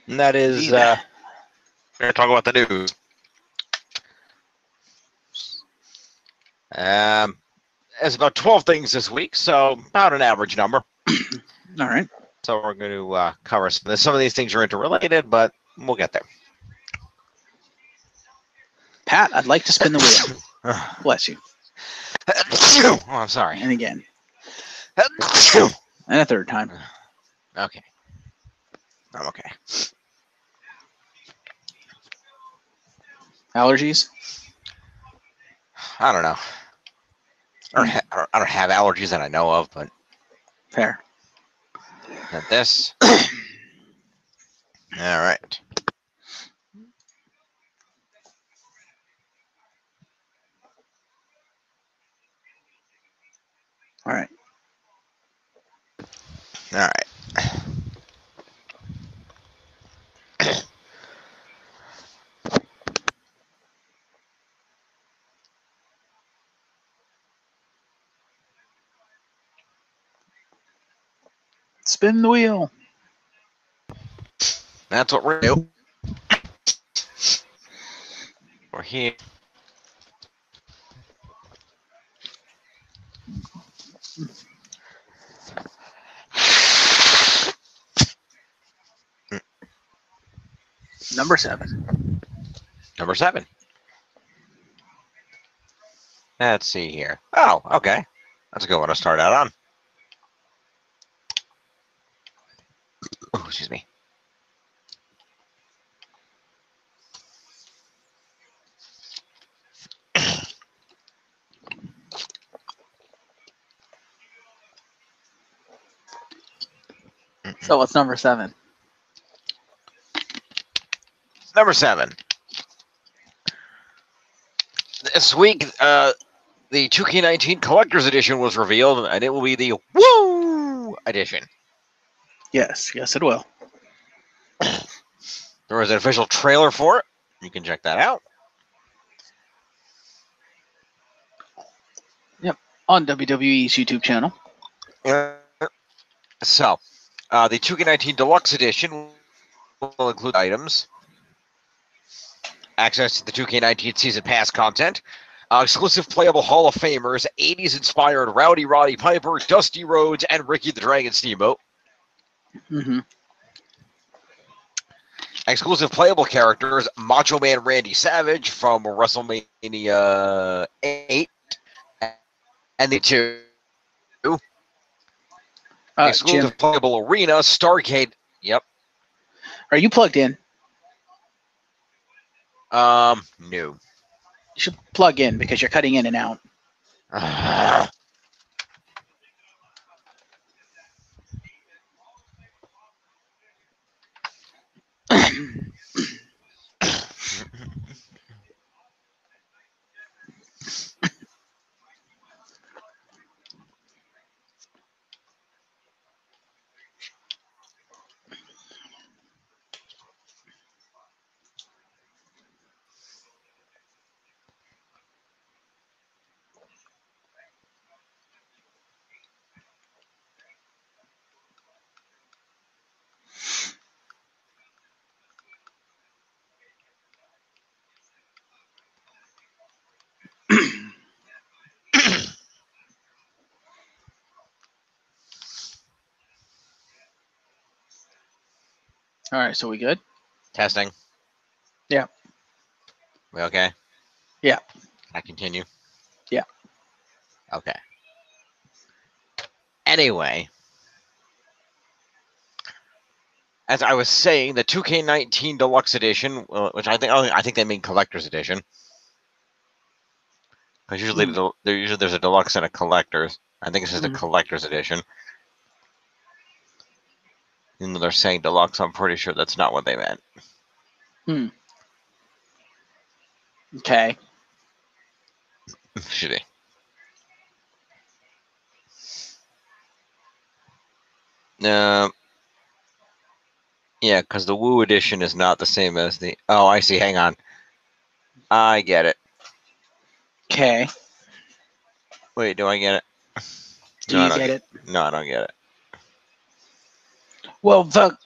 And that is, we're going to talk about the news. There's about 12 things this week, so about an average number. All right. So we're going to cover some of these things are interrelated, but we'll get there. Pat, I'd like to spin the wheel. Bless you. Oh, I'm sorry. And again. And a third time. Okay. I'm okay. Allergies? I don't know. I don't have allergies that I know of, but fair. Not this. All right. All right. All right. Spin the wheel. That's what we're doing. We're here. Number 7. Number 7. Let's see here. Oh, okay. That's a good one to start out on. Oh, excuse me. So what's number 7? Number 7. This week, the 2K19 Collector's Edition was revealed, and it will be the Woo Edition. Yes, it will. There was an official trailer for it. You can check that out. Yep, on WWE's YouTube channel. So, the 2K19 Deluxe Edition will include items, access to the 2K19 Season Pass content, exclusive playable Hall of Famers, 80s-inspired Rowdy Roddy Piper, Dusty Rhodes, and Ricky the Dragon Steamboat. Mm-hmm. Exclusive playable characters, Macho Man Randy Savage from WrestleMania 8, and the 2. Exclusive Jim, playable arena, Starcade. Yep. are you plugged in? No. You should plug in because you're cutting in and out. All right, so we good? Testing. Yeah. We okay? Yeah. Can I continue? Yeah. Okay. Anyway, as I was saying, the 2K19 Deluxe Edition, which I think they mean Collector's Edition, because usually there's a Deluxe and a Collector's. I think this is the Collector's Edition. Even though they're saying Deluxe, I'm pretty sure that's not what they meant. Okay. Should be. Yeah, because the Woo Edition is not the same as the... Oh, I see. Hang on. I get it. Okay. Wait, do I get it? Do you get it? No, I don't get it. Well, the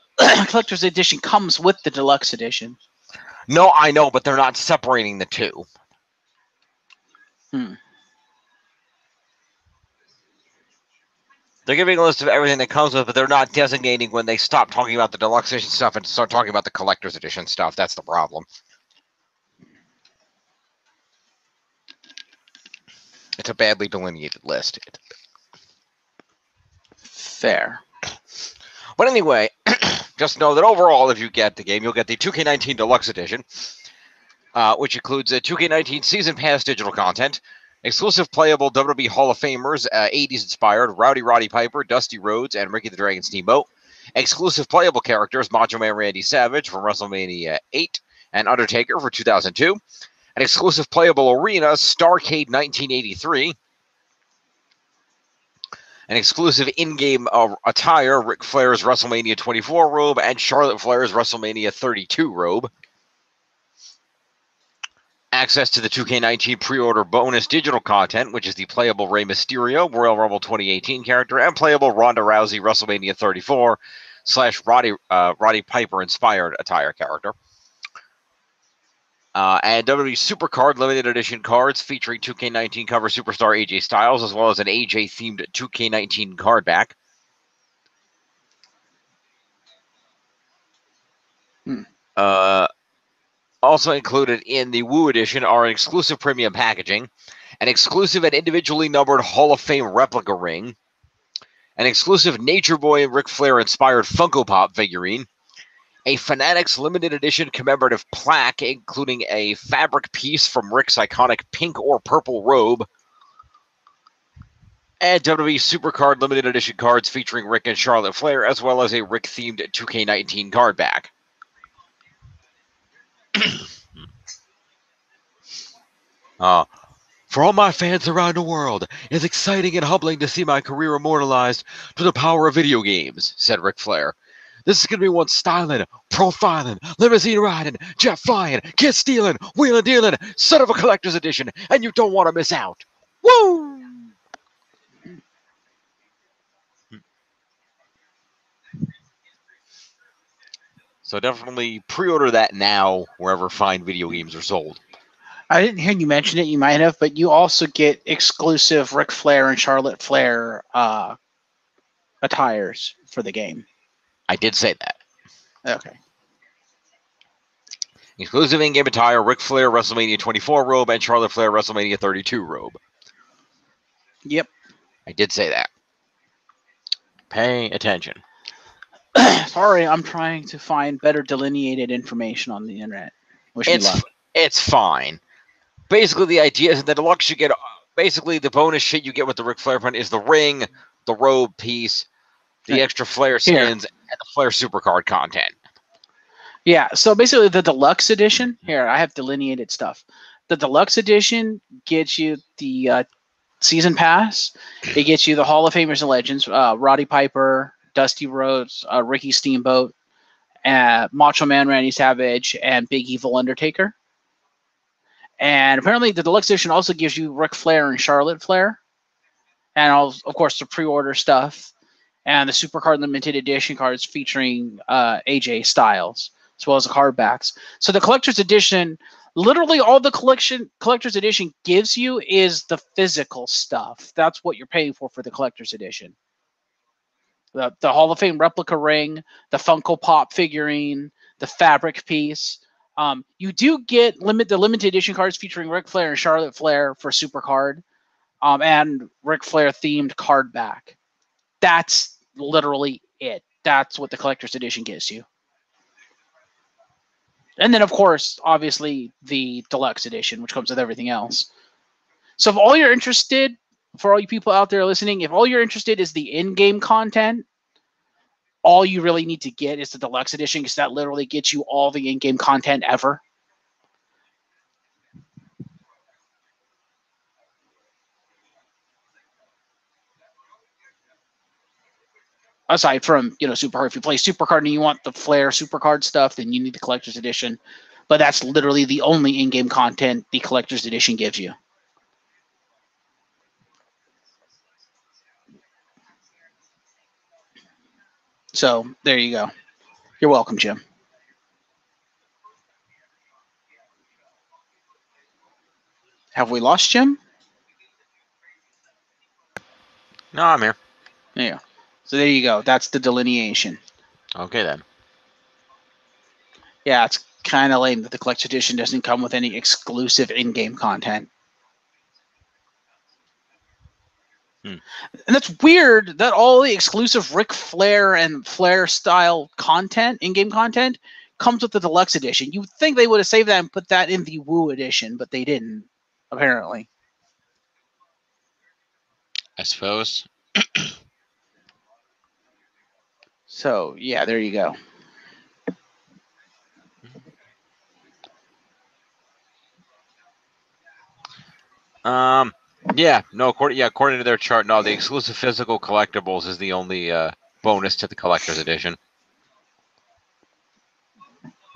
collector's edition comes with the deluxe edition. No, I know, but they're not separating the two. They're giving a list of everything that comes with it, but they're not designating when they stop talking about the deluxe edition stuff and start talking about the collector's edition stuff. That's the problem. It's a badly delineated list. Fair. But anyway, just know that overall, if you get the game, you'll get the 2K19 Deluxe Edition, which includes a 2K19 Season Pass digital content, exclusive playable WWE Hall of Famers, 80s inspired Rowdy Roddy Piper, Dusty Rhodes, and Ricky the Dragon Steamboat, exclusive playable characters Macho Man Randy Savage from WrestleMania 8 and Undertaker for 2002, an exclusive playable arena Starcade 1983, an exclusive in-game attire, Ric Flair's WrestleMania 24 robe and Charlotte Flair's WrestleMania 32 robe. Access to the 2K19 pre-order bonus digital content, which is the playable Rey Mysterio, Royal Rumble 2018 character, and playable Ronda Rousey WrestleMania 34 / Roddy Piper inspired attire character. And WWE Supercard limited edition cards featuring 2K19 cover superstar AJ Styles, as well as an AJ-themed 2K19 card back. Also included in the Woo edition are an exclusive premium packaging, an exclusive and individually numbered Hall of Fame replica ring, an exclusive Nature Boy and Ric Flair inspired Funko Pop figurine, a Fanatics limited edition commemorative plaque, including a fabric piece from Ric's iconic pink or purple robe, and WWE Supercard limited edition cards featuring Ric and Charlotte Flair, as well as a Ric-themed 2K19 card back. For all my fans around the world, it's exciting and humbling to see my career immortalized through the power of video games, said Ric Flair. This is going to be one styling, profiling, limousine riding, jet flying, kid stealing, wheeling dealing, son of a collector's edition, and you don't want to miss out. Woo! So definitely pre-order that now wherever fine video games are sold. I didn't hear you mention it. You might have, but you also get exclusive Ric Flair and Charlotte Flair attires for the game. I did say that. Okay. Exclusive in-game attire, Ric Flair WrestleMania 24 robe and Charlotte Flair WrestleMania 32 robe. Yep. I did say that. Pay attention. Sorry, I'm trying to find better delineated information on the internet. It's fine. Basically, the idea is that the deluxe you get, basically the bonus shit you get with the Ric Flair print is the ring, the robe piece, the extra Flair skins, and the Flair Supercard content. Yeah, so basically the deluxe edition, here, I have delineated stuff. The deluxe edition gets you the season pass. It gets you the Hall of Famers and Legends, Roddy Piper, Dusty Rhodes, Ricky Steamboat, Macho Man Randy Savage, and Big Evil Undertaker. And apparently the deluxe edition also gives you Ric Flair and Charlotte Flair. And of course the pre-order stuff. And the Supercard Limited Edition cards featuring AJ Styles, as well as the card backs. So the collector's edition, literally all the collector's edition gives you is the physical stuff. That's what you're paying for the collector's edition. The Hall of Fame replica ring, the Funko Pop figurine, the fabric piece. You do get the limited edition cards featuring Ric Flair and Charlotte Flair for Supercard, and Ric Flair themed card back. That's literally it. That's what the collector's edition gives you. And then, of course, obviously, the deluxe edition, which comes with everything else. So if all you're interested, for all you people out there listening, if all you're interested is the in-game content, all you really need to get is the deluxe edition, because that literally gets you all the in-game content ever. Aside from, Supercard, if you play Supercard and you want the Flair Supercard stuff, then you need the collector's edition. But that's literally the only in-game content the collector's edition gives you. So there you go. You're welcome, Jim. Have we lost Jim? No, I'm here. Yeah. So there you go. That's the delineation. Okay, then. Yeah, it's kind of lame that the collector's edition doesn't come with any exclusive in-game content. And that's weird that all the exclusive Ric Flair and Flair style content, in-game content, comes with the deluxe edition. You would think they would have saved that and put that in the Woo edition, but they didn't, apparently. I suppose. So, yeah, there you go. Yeah, no, according to their chart, no, the exclusive physical collectibles is the only bonus to the collector's edition.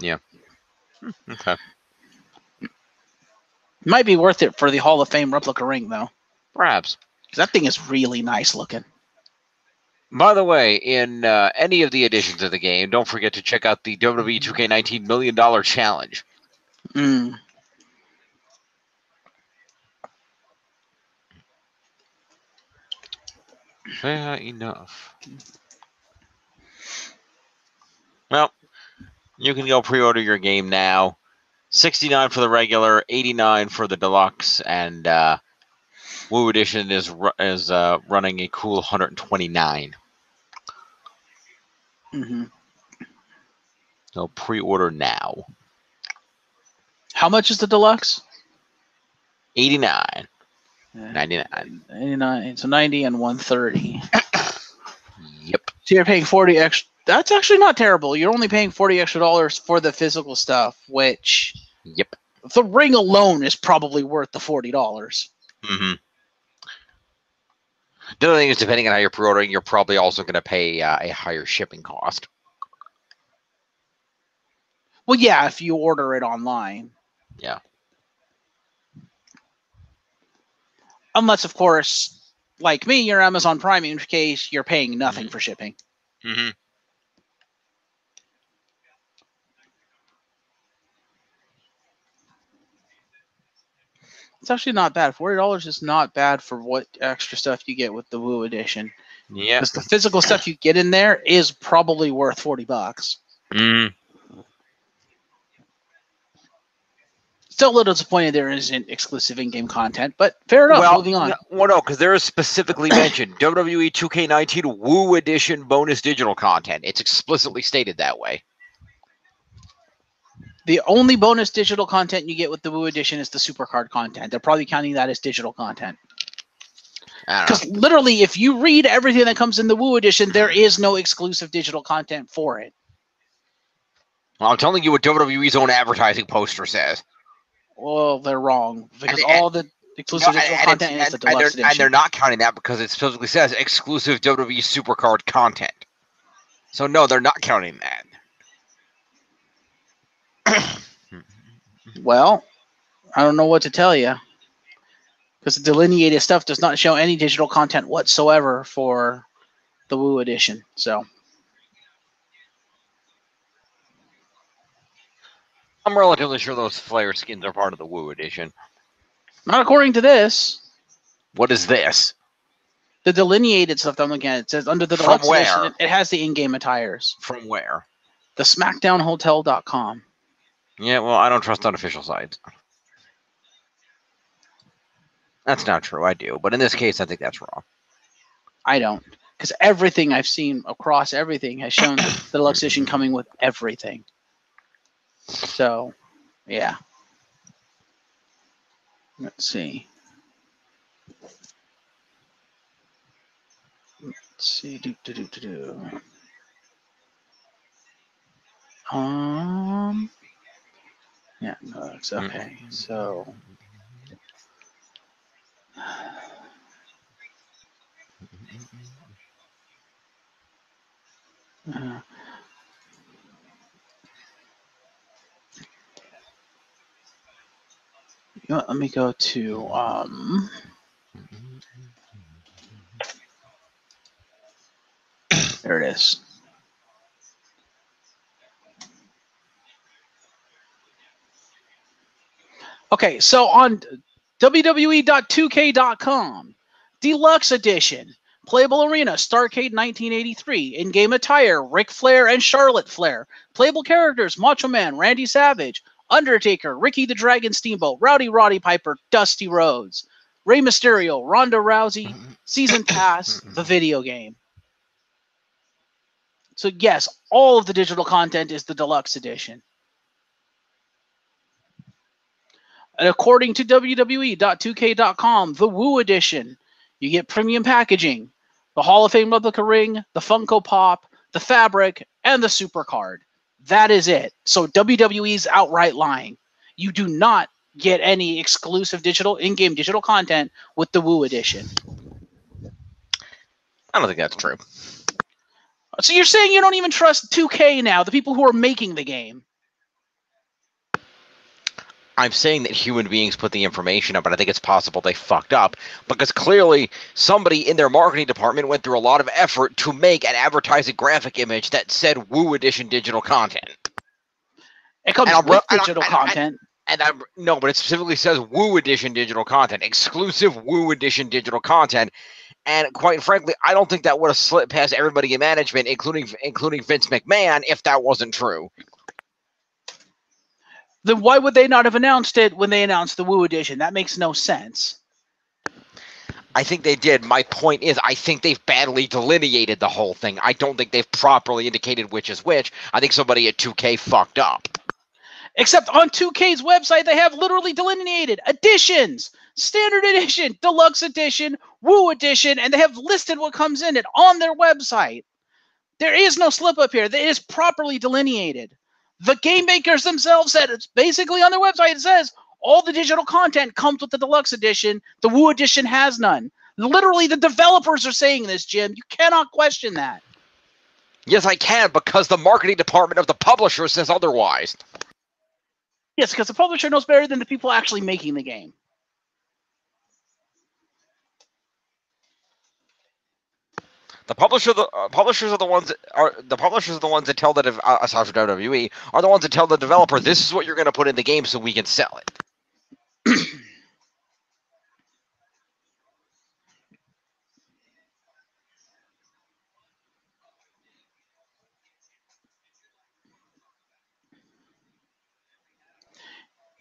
Yeah. Okay. Might be worth it for the Hall of Fame replica ring, though. Perhaps. Because that thing is really nice looking. By the way, in any of the editions of the game, don't forget to check out the WWE 2K19 $1 Million Challenge. Fair enough. Well, you can go pre-order your game now. $69 for the regular, $89 for the deluxe, and Woo Edition is running a cool $129. So pre-order now. How much is the deluxe? $89. $99. 89. So 90 and 130. Yep. So you're paying 40 extra. That's actually not terrible. You're only paying $40 extra for the physical stuff, which Yep. the ring alone is probably worth the $40. Mm-hmm. The other thing is, depending on how you're pre-ordering, you're probably also going to pay a higher shipping cost. Well, yeah, if you order it online. Yeah. Unless, of course, like me, you're Amazon Prime, in which case you're paying nothing for shipping. Mm-hmm. It's actually not bad. $40 is not bad for what extra stuff you get with the Woo edition. Yeah. Because the physical stuff you get in there is probably worth $40. Mm. Still a little disappointed there isn't exclusive in-game content, but fair enough. Well, Moving on. No, because there is specifically mentioned WWE 2K19 Woo Edition bonus digital content. It's explicitly stated that way. The only bonus digital content you get with the Woo edition is the Supercard content. They're probably counting that as digital content. Because literally, if you read everything that comes in the Woo edition, there is no exclusive digital content for it. Well, I'm telling you what WWE's own advertising poster says. Well, they're wrong. Because all the exclusive digital content is the deluxe edition. And they're not counting that because it specifically says exclusive WWE Supercard content. So, no, they're not counting that. Well, I don't know what to tell you. Because the delineated stuff does not show any digital content whatsoever for the Woo edition. So I'm relatively sure those Flair skins are part of the Woo edition. not according to this. What is this? The delineated stuff that I'm looking at, it says under the deluxe edition, it has the in-game attires. From where? The SmackDownHotel.com. Yeah, well, I don't trust unofficial sites. That's not true. I do. But in this case, I think that's wrong. I don't. Because everything I've seen across everything has shown the deluxe edition coming with everything. So, yeah. Let's see. Yeah, no, it's okay. So, you know what, let me go to there it is. Okay, so on WWE.2K.com, Deluxe Edition, Playable Arena, Starrcade 1983, in-game attire, Ric Flair and Charlotte Flair, playable characters, Macho Man, Randy Savage, Undertaker, Ricky the Dragon Steamboat, Roddy Piper, Dusty Rhodes, Rey Mysterio, Ronda Rousey, Season Pass, the video game. So yes, all of the digital content is the Deluxe Edition. And according to WWE.2K.com, the Woo Edition, you get premium packaging, the Hall of Fame replica ring, the Funko Pop, the fabric, and the Super Card. That is it. So WWE's outright lying. You do not get any exclusive digital in-game digital content with the Woo Edition. I don't think that's true. So you're saying you don't even trust 2K now, the people who are making the game? I'm saying that human beings put the information up, but I think it's possible they fucked up because clearly somebody in their marketing department went through a lot of effort to make an advertising graphic image that said Woo Edition digital content. It comes with digital content. No, but it specifically says Woo Edition digital content, exclusive Woo Edition digital content. And quite frankly, I don't think that would have slipped past everybody in management, including Vince McMahon, if that wasn't true. Then why would they not have announced it when they announced the Woo Edition? That makes no sense. I think they did. My point is, I think they've badly delineated the whole thing. I don't think they've properly indicated which is which. I think somebody at 2K fucked up. Except on 2K's website, they have literally delineated editions, standard edition, deluxe edition, Woo Edition, and they have listed what comes in it on their website. There is no slip up here. It is properly delineated. The game makers themselves said it's basically on their website. It says all the digital content comes with the deluxe edition. The Woo Edition has none. Literally, the developers are saying this, Jim. You cannot question that. Yes, I can, because the marketing department of the publisher says otherwise. Yes, because the publisher knows better than the people actually making the game. The publishers are the ones that tell that aside from WWE are the ones that tell the developer this is what you're going to put in the game so we can sell it.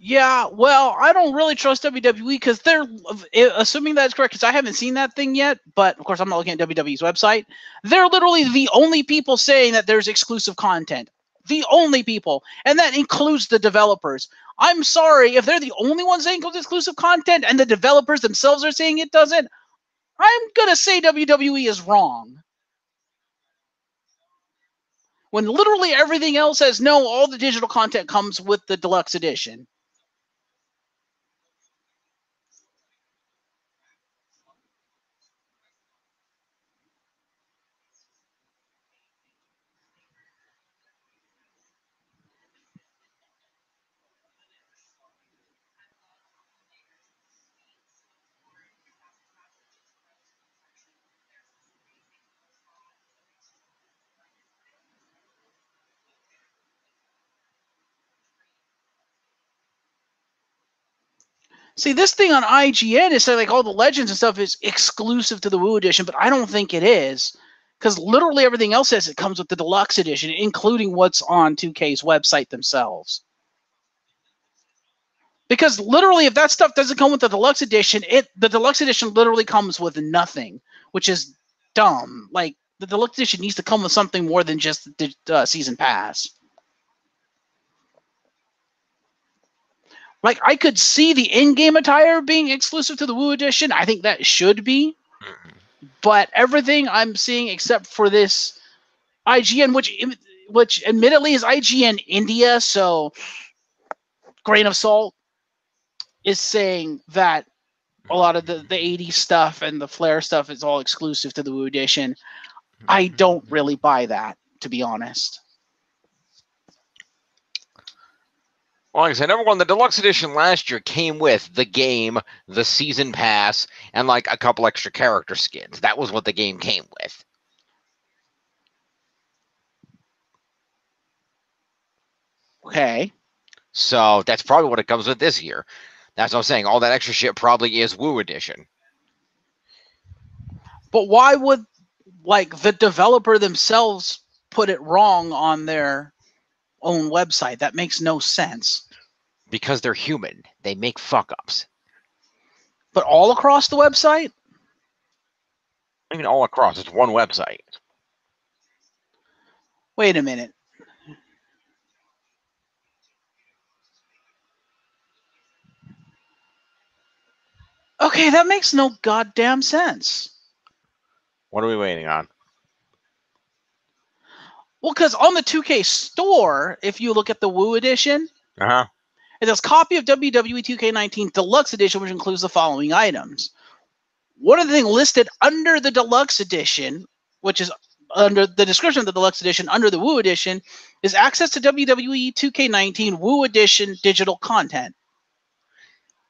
Yeah, well, I don't really trust WWE because they're assuming that's correct because I haven't seen that thing yet. But of course, I'm not looking at WWE's website. They're literally the only people saying that there's exclusive content. The only people, and that includes the developers. I'm sorry if they're the only ones saying there's exclusive content, and the developers themselves are saying it doesn't. I'm gonna say WWE is wrong. When literally everything else says no, all the digital content comes with the deluxe edition. See, this thing on IGN is saying like all the legends and stuff is exclusive to the Woo Edition, but I don't think it is. Because literally everything else says it comes with the deluxe edition, including what's on 2K's website themselves. Because literally, if that stuff doesn't come with the deluxe edition, the deluxe edition literally comes with nothing, which is dumb. Like the deluxe edition needs to come with something more than just the season pass. Like I could see the in-game attire being exclusive to the Woo Edition. I think that should be. But everything I'm seeing except for this IGN, which admittedly is IGN India, so grain of salt, is saying that a lot of the 80s stuff and the Flair stuff is all exclusive to the Woo Edition. I don't really buy that, to be honest. Well, like I said, number one, the deluxe edition last year came with the game, the season pass, and like a couple extra character skins. That was what the game came with. Okay. So that's probably what it comes with this year. That's what I'm saying. All that extra shit probably is Woo Edition. But why would the developer themselves put it wrong on their own website? That makes no sense. Because they're human. They make fuck-ups. But all across the website? Even all across. It's one website. Wait a minute. Okay, that makes no goddamn sense. What are we waiting on? Well, because on the 2K store, if you look at the Woo Edition, Uh-huh. it says copy of WWE 2K19 Deluxe Edition, which includes the following items. One of the things listed under the Deluxe Edition, which is under the description of the Deluxe Edition, under the Woo Edition, is access to WWE 2K19 Woo Edition digital content.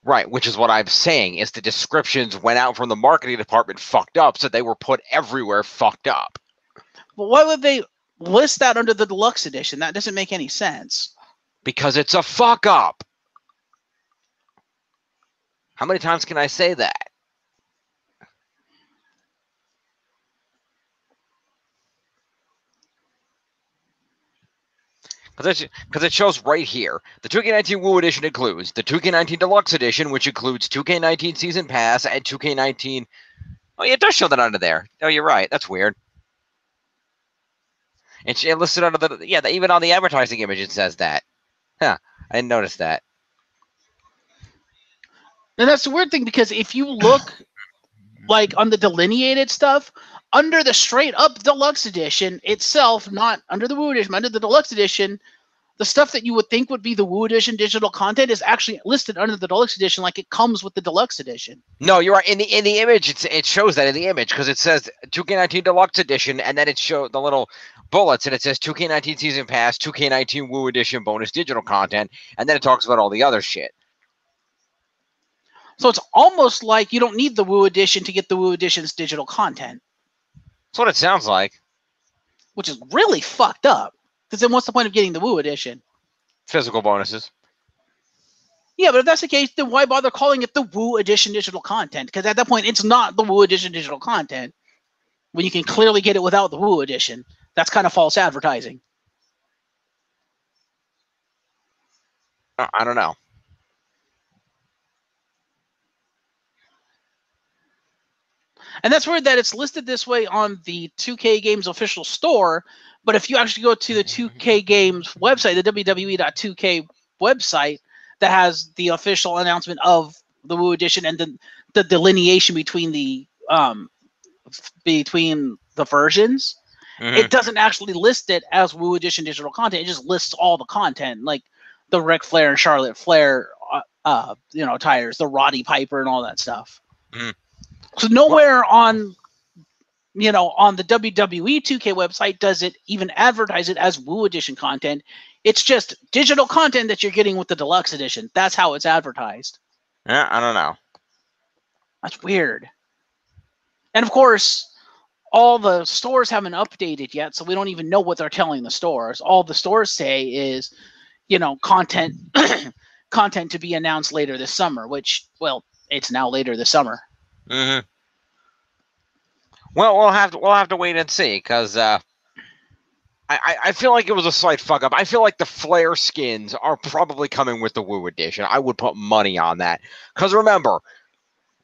Right, which is what I'm saying, is the descriptions went out from the marketing department fucked up, so they were put everywhere fucked up. But why would they list that under the Deluxe Edition? That doesn't make any sense. Because it's a fuck up. How many times can I say that? Because it shows right here. The 2K19 Woo Edition includes the 2K19 Deluxe Edition, which includes 2K19 Season Pass and 2K19... Oh, yeah, it does show that under there. Oh, you're right. That's weird. It listed under the... Yeah, even on the advertising image it says that. Huh. I didn't notice that. And that's the weird thing, because if you look on the delineated stuff, under the straight up Deluxe Edition itself, not under the Woo Edition, under the Deluxe Edition, the stuff that you would think would be the Woo Edition digital content is actually listed under the Deluxe Edition, like it comes with the Deluxe Edition. No, you're right. In the image, it shows that in the image, because it says 2K19 Deluxe Edition, and then it shows the little bullets, and it says 2K19 Season Pass, 2K19 Woo Edition bonus digital content, and then it talks about all the other shit. So it's almost like you don't need the Woo Edition to get the Woo Edition's digital content. That's what it sounds like. Which is really fucked up. Because then what's the point of getting the Woo Edition? Physical bonuses. Yeah, but if that's the case, then why bother calling it the Woo Edition digital content? Because at that point, it's not the Woo Edition digital content. When you can clearly get it without the Woo Edition. That's kind of false advertising. I don't know. And that's weird that it's listed this way on the 2K Games official store, but if you actually go to the 2K Games website, the WWE.2K website that has the official announcement of the Woo Edition and the delineation between the versions, it doesn't actually list it as Woo Edition digital content. It just lists all the content, like the Ric Flair and Charlotte Flair tires, the Roddy Piper and all that stuff. So nowhere on the WWE 2K website does it even advertise it as Woo Edition content. It's just digital content that you're getting with the Deluxe Edition. That's how it's advertised. Yeah, I don't know. That's weird. And of course, all the stores haven't updated yet, so we don't even know what they're telling the stores. All the stores say is, content content to be announced later this summer, which, well, it's now later this summer. Mm-hmm. Well, we'll have to wait and see, because I feel like it was a slight fuck up. I feel like the Flair skins are probably coming with the Woo Edition. I would put money on that. Because remember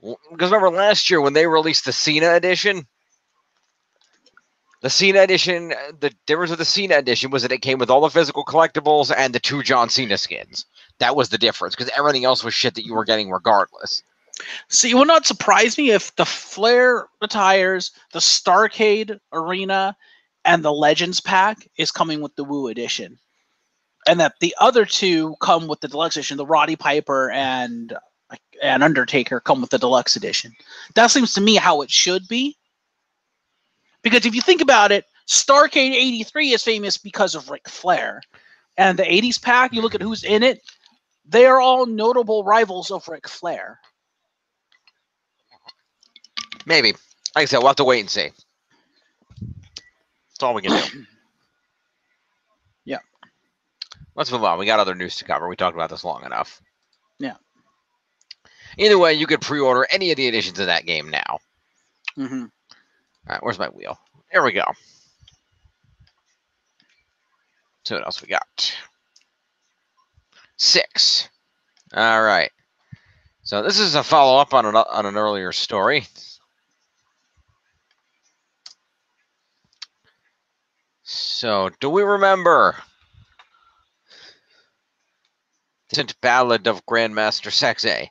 last year when they released the Cena Edition? The Cena Edition, the difference with the Cena Edition was that it came with all the physical collectibles and the 2 John Cena skins. That was the difference, because everything else was shit that you were getting regardless. See, it would not surprise me if the Flair attires, the Starrcade Arena, and the Legends pack is coming with the Woo Edition. And that the other 2 come with the Deluxe Edition. The Roddy Piper and Undertaker come with the Deluxe Edition. That seems to me how it should be. Because if you think about it, Starrcade 83 is famous because of Ric Flair. And the 80s pack, you look at who's in it, they are all notable rivals of Ric Flair. Maybe. Like I said, we'll have to wait and see. That's all we can do. Yeah. Let's move on. We got other news to cover. We talked about this long enough. Yeah. Either way, you could pre-order any of the editions of that game now. Mm-hmm. All right, where's my wheel? There we go. So what else we got? 6. All right. So this is a follow-up on an earlier story. So, do we remember the Ballad of Grandmaster Sexay?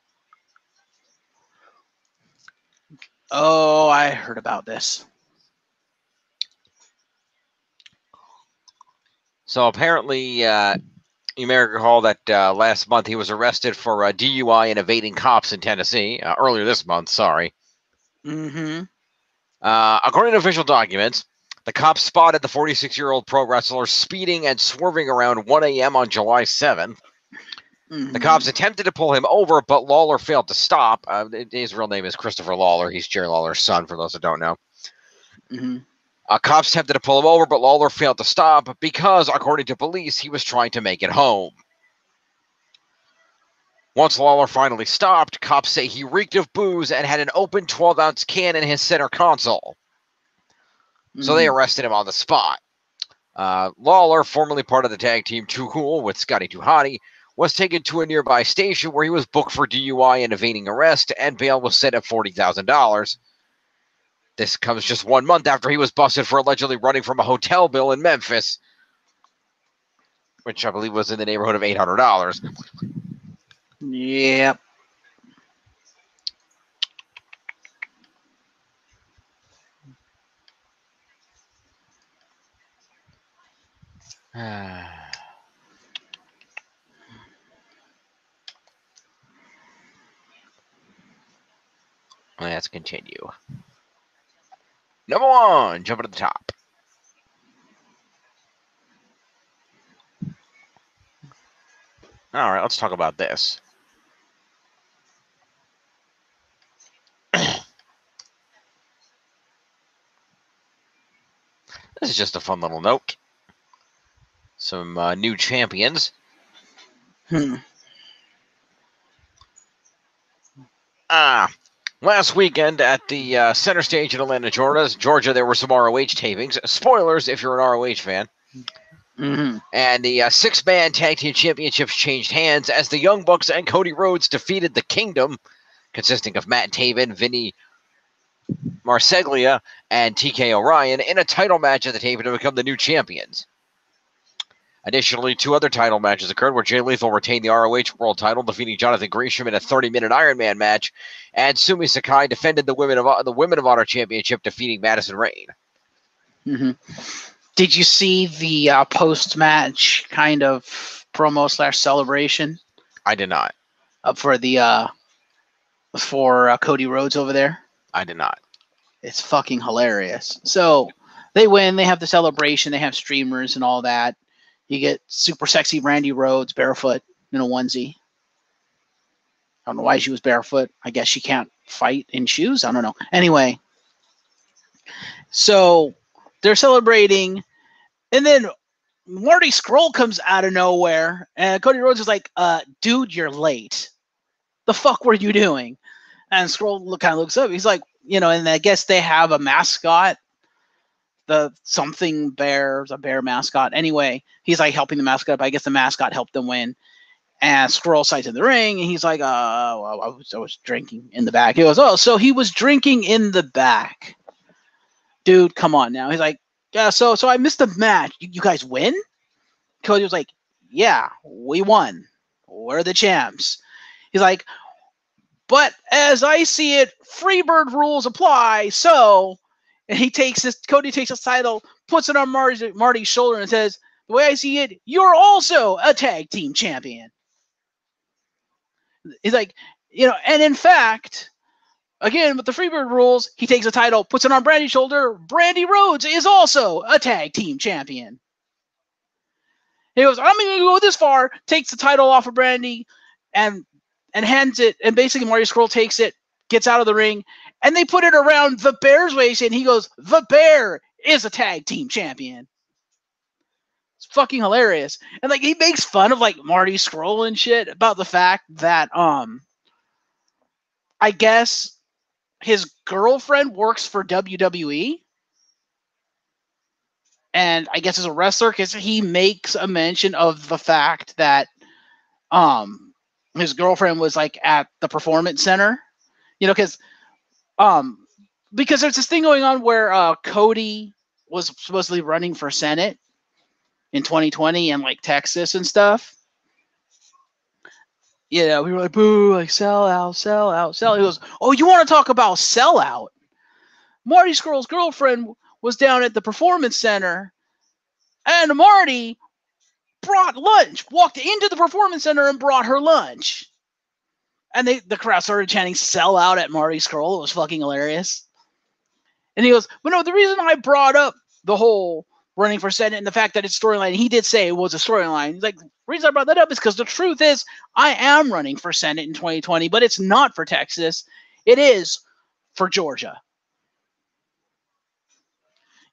Oh, I heard about this. So apparently, you may recall that last month he was arrested for DUI and evading cops in Tennessee. Earlier this month, sorry. Mm-hmm. According to official documents, the cops spotted the 46-year-old pro wrestler speeding and swerving around 1 a.m. on July 7th. Mm-hmm. The cops attempted to pull him over, but Lawler failed to stop. His real name is Christopher Lawler. He's Jerry Lawler's son, for those that don't know. Mm-hmm. Cops attempted to pull him over, but Lawler failed to stop because, according to police, he was trying to make it home. Once Lawler finally stopped, cops say he reeked of booze and had an open 12-ounce can in his center console. So they arrested him on the spot. Lawler, formerly part of the tag team Too Cool with Scotty 2 Hotty, was taken to a nearby station where he was booked for DUI and evading arrest, and bail was set at $40,000. This comes just 1 month after he was busted for allegedly running from a hotel bill in Memphis, which I believe was in the neighborhood of $800. Yep. Let's continue. Number 1, jumping to the top. All right, let's talk about this. This is just a fun little note. Some new champions. Last weekend at the center stage in Atlanta, Georgia, there were some ROH tapings. Spoilers if you're an ROH fan. Mm-hmm. And the 6-man tag team championships changed hands as the Young Bucks and Cody Rhodes defeated the Kingdom, consisting of Matt Taven, Vinny Marseglia, and TK O'Ryan, in a title match at the Taven to become the new champions. Additionally, 2 other title matches occurred where Jay Lethal retained the ROH World title, defeating Jonathan Gresham in a 30-minute Iron Man match, and Sumi Sakai defended the Women of Honor Championship, defeating Madison Rayne. Mm-hmm. Did you see the post-match kind of promo / celebration? I did not. Up for the for Cody Rhodes over there? I did not. It's fucking hilarious. So they win. They have the celebration. They have streamers and all that. You get super sexy Randy Rhodes barefoot in a onesie. I don't know why she was barefoot. I guess she can't fight in shoes. I don't know. Anyway, so they're celebrating, and then Marty Scurll comes out of nowhere, and Cody Rhodes is like, dude, you're late. The fuck were you doing? And Scurll kind of looks up. He's like, and I guess they have a mascot. The something bear, a bear mascot. Anyway, he's like helping the mascot, but I guess the mascot helped them win. And Scurll sights in the ring, and he's like, well, I was drinking in the back. He goes, oh, so he was drinking in the back. Dude, come on now. He's like, yeah, so I missed the match. You guys win? Cody was like, yeah, we won. We're the champs. He's like, but as I see it, Freebird rules apply, so... And Cody takes his title, puts it on Marty's shoulder, and says, the way I see it, you're also a tag team champion. He's like, and in fact, again, with the Freebird rules, he takes the title, puts it on Brandy's shoulder. Brandy Rhodes is also a tag team champion. He goes, I'm going to go this far, takes the title off of Brandy, and hands it, and basically Marty Scurll takes it, gets out of the ring, and they put it around the Bear's waist, and he goes, the Bear is a tag team champion. It's fucking hilarious. And he makes fun of Marty Scurll and shit about the fact that I guess his girlfriend works for WWE. And I guess as a wrestler, because he makes a mention of the fact that his girlfriend was like at the performance center, because there's this thing going on where Cody was supposedly running for Senate in 2020 in like Texas and stuff. We were like, boo, like sell out, sell out, sell out. He goes, oh, you want to talk about sell out? Marty Scurll's girlfriend was down at the performance center, and Marty brought lunch, walked into the performance center and brought her lunch. And the crowd started chanting sell out at Marty Scurll. It was fucking hilarious. And he goes, but no, the reason I brought up the whole running for Senate and the fact that it's storyline, he did say it was a storyline. He's like, the reason I brought that up is because the truth is I am running for Senate in 2020, but it's not for Texas. It is for Georgia.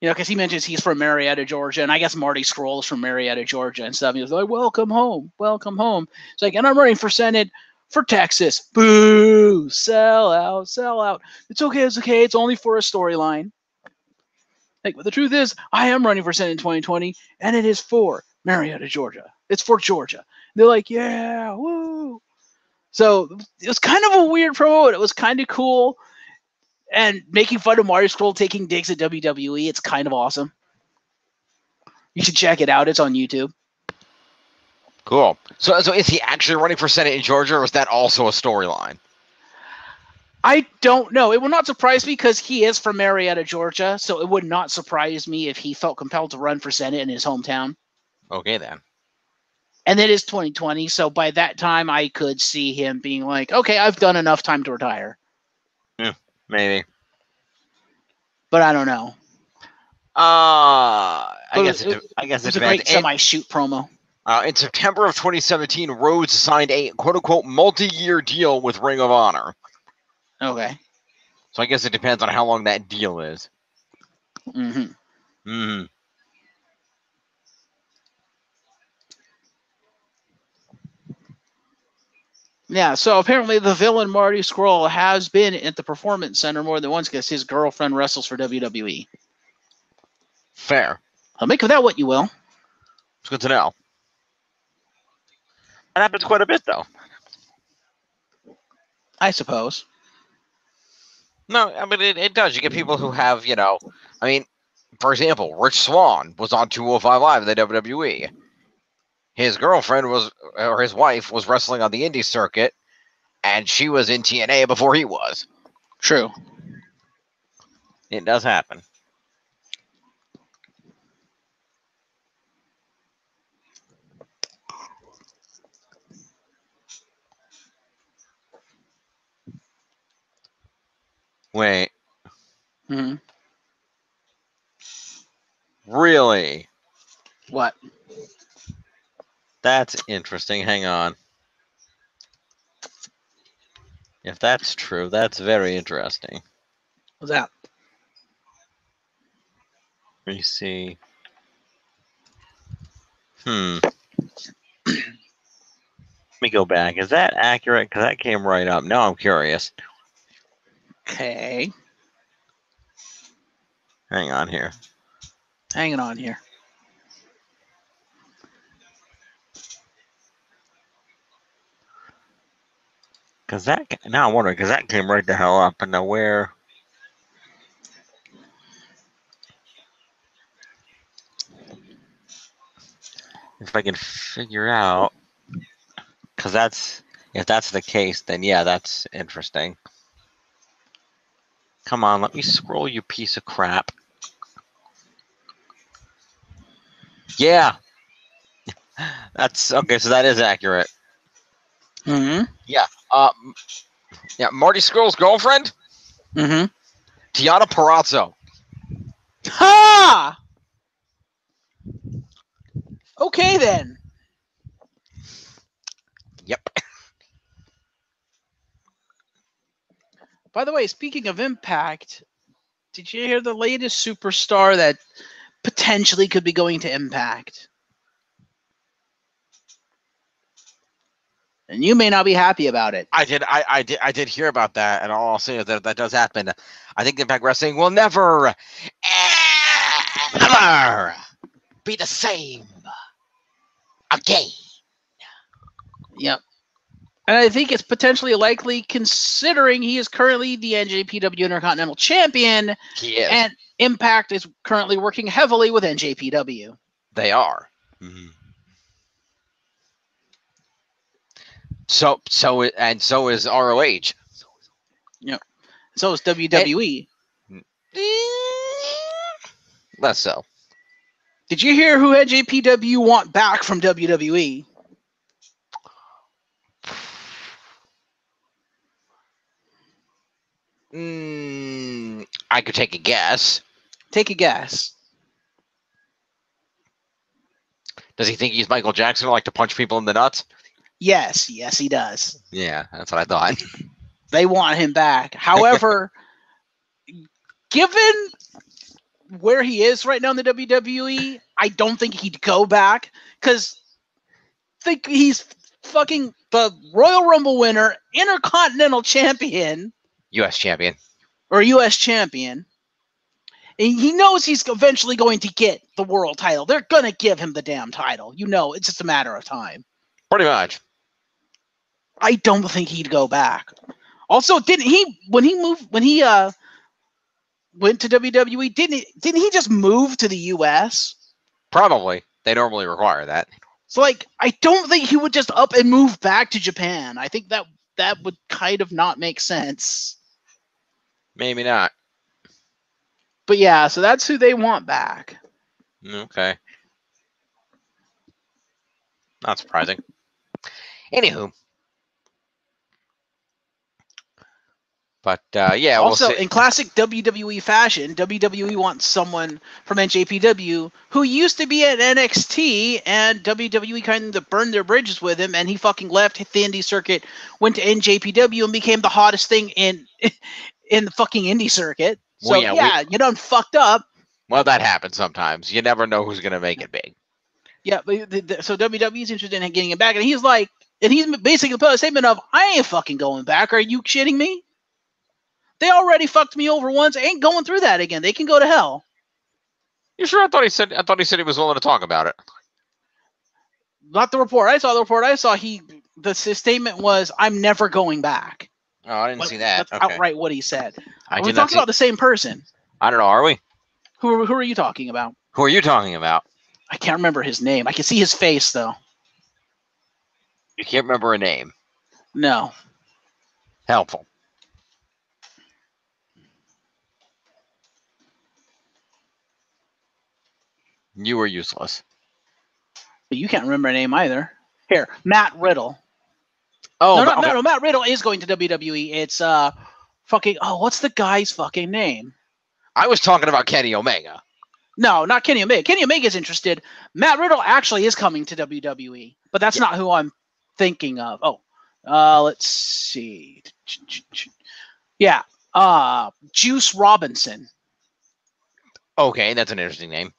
Because he mentions he's from Marietta, Georgia, and I guess Marty Scurll is from Marietta, Georgia and stuff. He was like, welcome home, welcome home. It's like, and I'm running for Senate for Texas. Boo, sell out, sell out. It's okay, it's only for a storyline. Like, but the truth is, I am running for Senate in 2020, and it is for Marietta, Georgia. It's for Georgia. They're like, yeah, woo. So it was kind of a weird promo, and it was kind of cool. And making fun of Marty Scurll taking digs at WWE, it's kind of awesome. You should check it out. It's on YouTube. Cool. So is he actually running for Senate in Georgia, or is that also a storyline? I don't know. It would not surprise me because he is from Marietta, Georgia, so it would not surprise me if he felt compelled to run for Senate in his hometown. Okay, then. And it is 2020, so by that time I could see him being like, okay, I've done enough time to retire. Yeah, maybe. But I don't know. I guess it was a great semi-shoot promo. In September of 2017, Rhodes signed a quote-unquote multi-year deal with Ring of Honor. Okay. So I guess it depends on how long that deal is. Mm-hmm. Mm-hmm. Yeah, so apparently the villain Marty Scurll has been at the Performance Center more than once because his girlfriend wrestles for WWE. Fair. I'll make of that what you will. It's good to know. That happens quite a bit, though. I suppose. No, I mean, it does. You get people who have, I mean, for example, Rich Swann was on 205 Live in the WWE. His girlfriend or his wife was wrestling on the indie circuit, and she was in TNA before he was. True. It does happen. Wait. Mm-hmm. Really? What? That's interesting. Hang on. If that's true, that's very interesting. What's that? Let me see. Let me go back. Is that accurate? Because that came right up. Now I'm curious. Okay. Hang on here. Hanging on here. Because now I'm wondering, because that came right the hell up. And now where? If I can figure out, because if that's the case, then yeah, that's interesting. Come on, let me scroll, you piece of crap. Yeah. That's okay, so that is accurate. Mm-hmm. Yeah. Yeah, Marty Scurll's girlfriend? Mm-hmm. Tiana Perazzo. Ha! Okay, then. Yep. By the way, speaking of Impact, did you hear the latest superstar that potentially could be going to Impact? And you may not be happy about it. I did hear about that, and all I'll say is that does happen. I think Impact Wrestling will never, ever be the same again. Yep. And I think it's potentially likely, considering he is currently the NJPW Intercontinental Champion, He is. and Impact is currently working heavily with NJPW. They are. Mm-hmm. So is ROH. Yep. So is WWE. Less so. Did you hear who NJPW want back from WWE? I could take a guess. Take a guess. Does he think he's Michael Jackson, like to punch people in the nuts? Yes, he does. Yeah, that's what I thought. They want him back. However, given where he is right now in the WWE, I don't think he'd go back, because think he's fucking the Royal Rumble winner, Intercontinental Champion, U.S. champion. or U.S. Champion. And he knows he's eventually going to get the world title. They're going to give him the damn title. You know, it's just a matter of time. Pretty much. I don't think he'd go back. Also, didn't he went to WWE, didn't he just move to the US? Probably. They normally require that. So like, I don't think he would just up and move back to Japan. I think that would kind of not make sense. Maybe not. But yeah, so that's who they want back. Okay. Not surprising. Anywho. But yeah. Also, we'll see. in classic WWE fashion, WWE wants someone from NJPW who used to be at NXT, and WWE kind of burned their bridges with him, and he fucking left the indie circuit, went to NJPW, and became the hottest thing in the fucking indie circuit. So Well, yeah, you done fucked up. Well, that happens sometimes. You never know who's gonna make it big. Yeah, but so WWE is interested in getting him back, and he's like, and he's basically put a statement of, "I ain't fucking going back. Are you shitting me? They already fucked me over once. I ain't going through that again. They can go to hell." You sure? I thought he said he was willing to talk about it. Not the report I saw. The report I saw, his statement was, "I'm never going back." Oh, I didn't see that. That's okay. outright what he said. I Are we did not talking see. about the same person? I don't know. Are we? Who are you talking about? Who are you talking about? I can't remember his name. I can see his face though. You can't remember a name. No. Helpful. You were useless. But you can't remember a name either. Here, Matt Riddle. Oh, no. Matt Riddle is going to WWE. It's fucking. Oh, what's the guy's fucking name? I was talking about Kenny Omega. No, not Kenny Omega. Kenny Omega's interested. Matt Riddle actually is coming to WWE, but that's not who I'm thinking of. Oh, let's see. Yeah, Juice Robinson. Okay, that's an interesting name.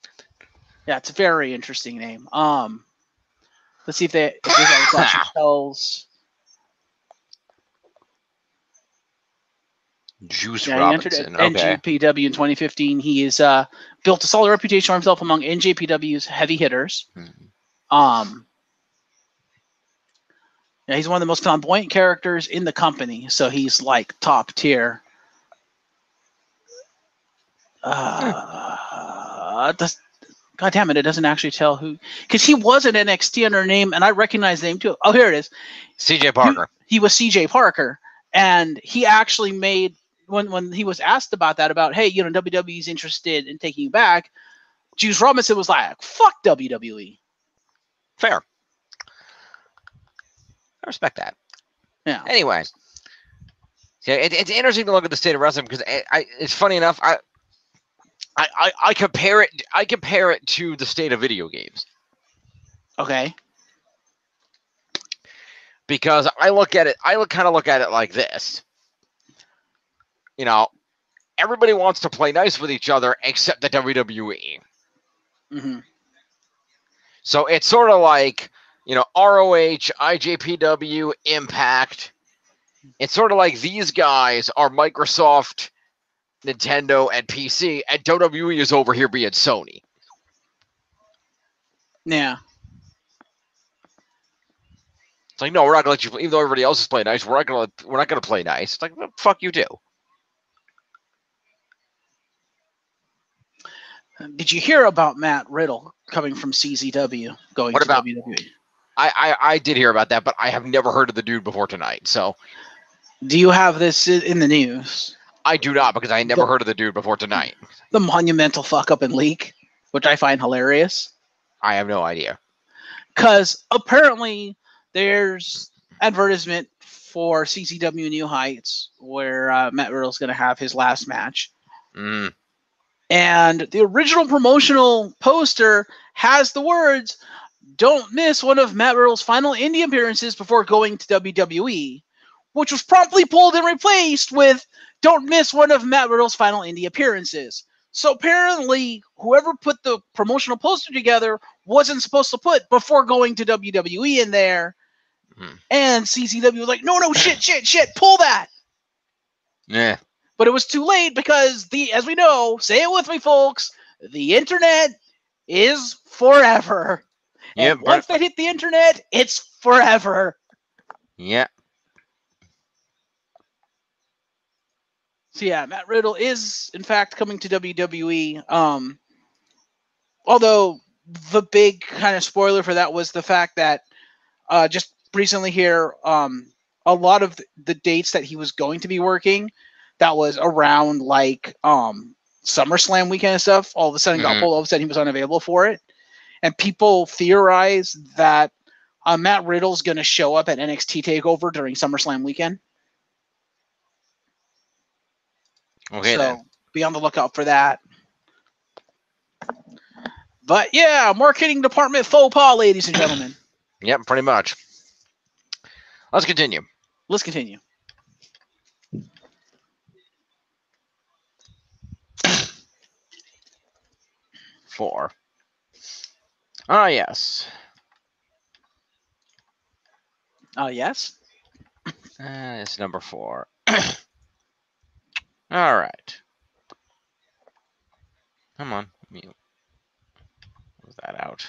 Yeah, it's a very interesting name. Let's see if this actually tells. Juice Yeah, Robinson. he entered at NJPW in 2015. He is built a solid reputation for himself among NJPW's heavy hitters. Mm-hmm. Yeah, he's one of the most flamboyant characters in the company, so he's like top tier. God damn it, it doesn't actually tell who, because he was an NXT under a name, and I recognize the name too. Oh, here it is. CJ Parker. He was CJ Parker, and he actually made, when he was asked about that, about, hey, WWE's interested in taking you back, Juice Robinson was like, fuck WWE. Fair. I respect that. Yeah. Anyway, yeah, it's interesting to look at the state of wrestling, because it's funny enough. I compare it to the state of video games. Okay. Because I kind of look at it like this. Everybody wants to play nice with each other except the WWE. Mm-hmm. So it's sort of like ROH, IJPW, Impact. It's sort of like these guys are Microsoft, Nintendo, and PC, and WWE is over here being Sony. Yeah. It's like, no, we're not gonna let you. Even though everybody else is playing nice, we're not gonna play nice. It's like, well, fuck you do. Did you hear about Matt Riddle coming from CZW going What to about? WWE? I did hear about that, but I have never heard of the dude before tonight. So Do you have this in the news? I do not, because I never heard of the dude before tonight. The monumental fuck up and leak, which I find hilarious. I have no idea. Because apparently there's advertisement for CCW New Heights where Matt Riddle's going to have his last match. Mm. And the original promotional poster has the words, "Don't miss one of Matt Riddle's final indie appearances before going to WWE," which was promptly pulled and replaced with, "Don't miss one of Matt Riddle's final indie appearances." So apparently, whoever put the promotional poster together wasn't supposed to put "before going to WWE" in there. Mm. And CCW was like, no, shit, pull that. Yeah. But it was too late because, as we know, say it with me, folks, the internet is forever. And once that hit the internet, it's forever. Yeah. So yeah, Matt Riddle is in fact coming to WWE. Although the big kind of spoiler for that was the fact that just recently here, a lot of the dates that he was going to be working, that was around like SummerSlam weekend and stuff, all of a sudden got pulled. All of a sudden he was unavailable for it, and people theorize that Matt Riddle's going to show up at NXT Takeover during SummerSlam weekend. Okay, so then. Be on the lookout for that. But yeah, marketing department faux pas, ladies and gentlemen. Yep, pretty much. Let's continue. 4. Ah, yes. Yes? It's number 4. All right. Come on. Mute that out.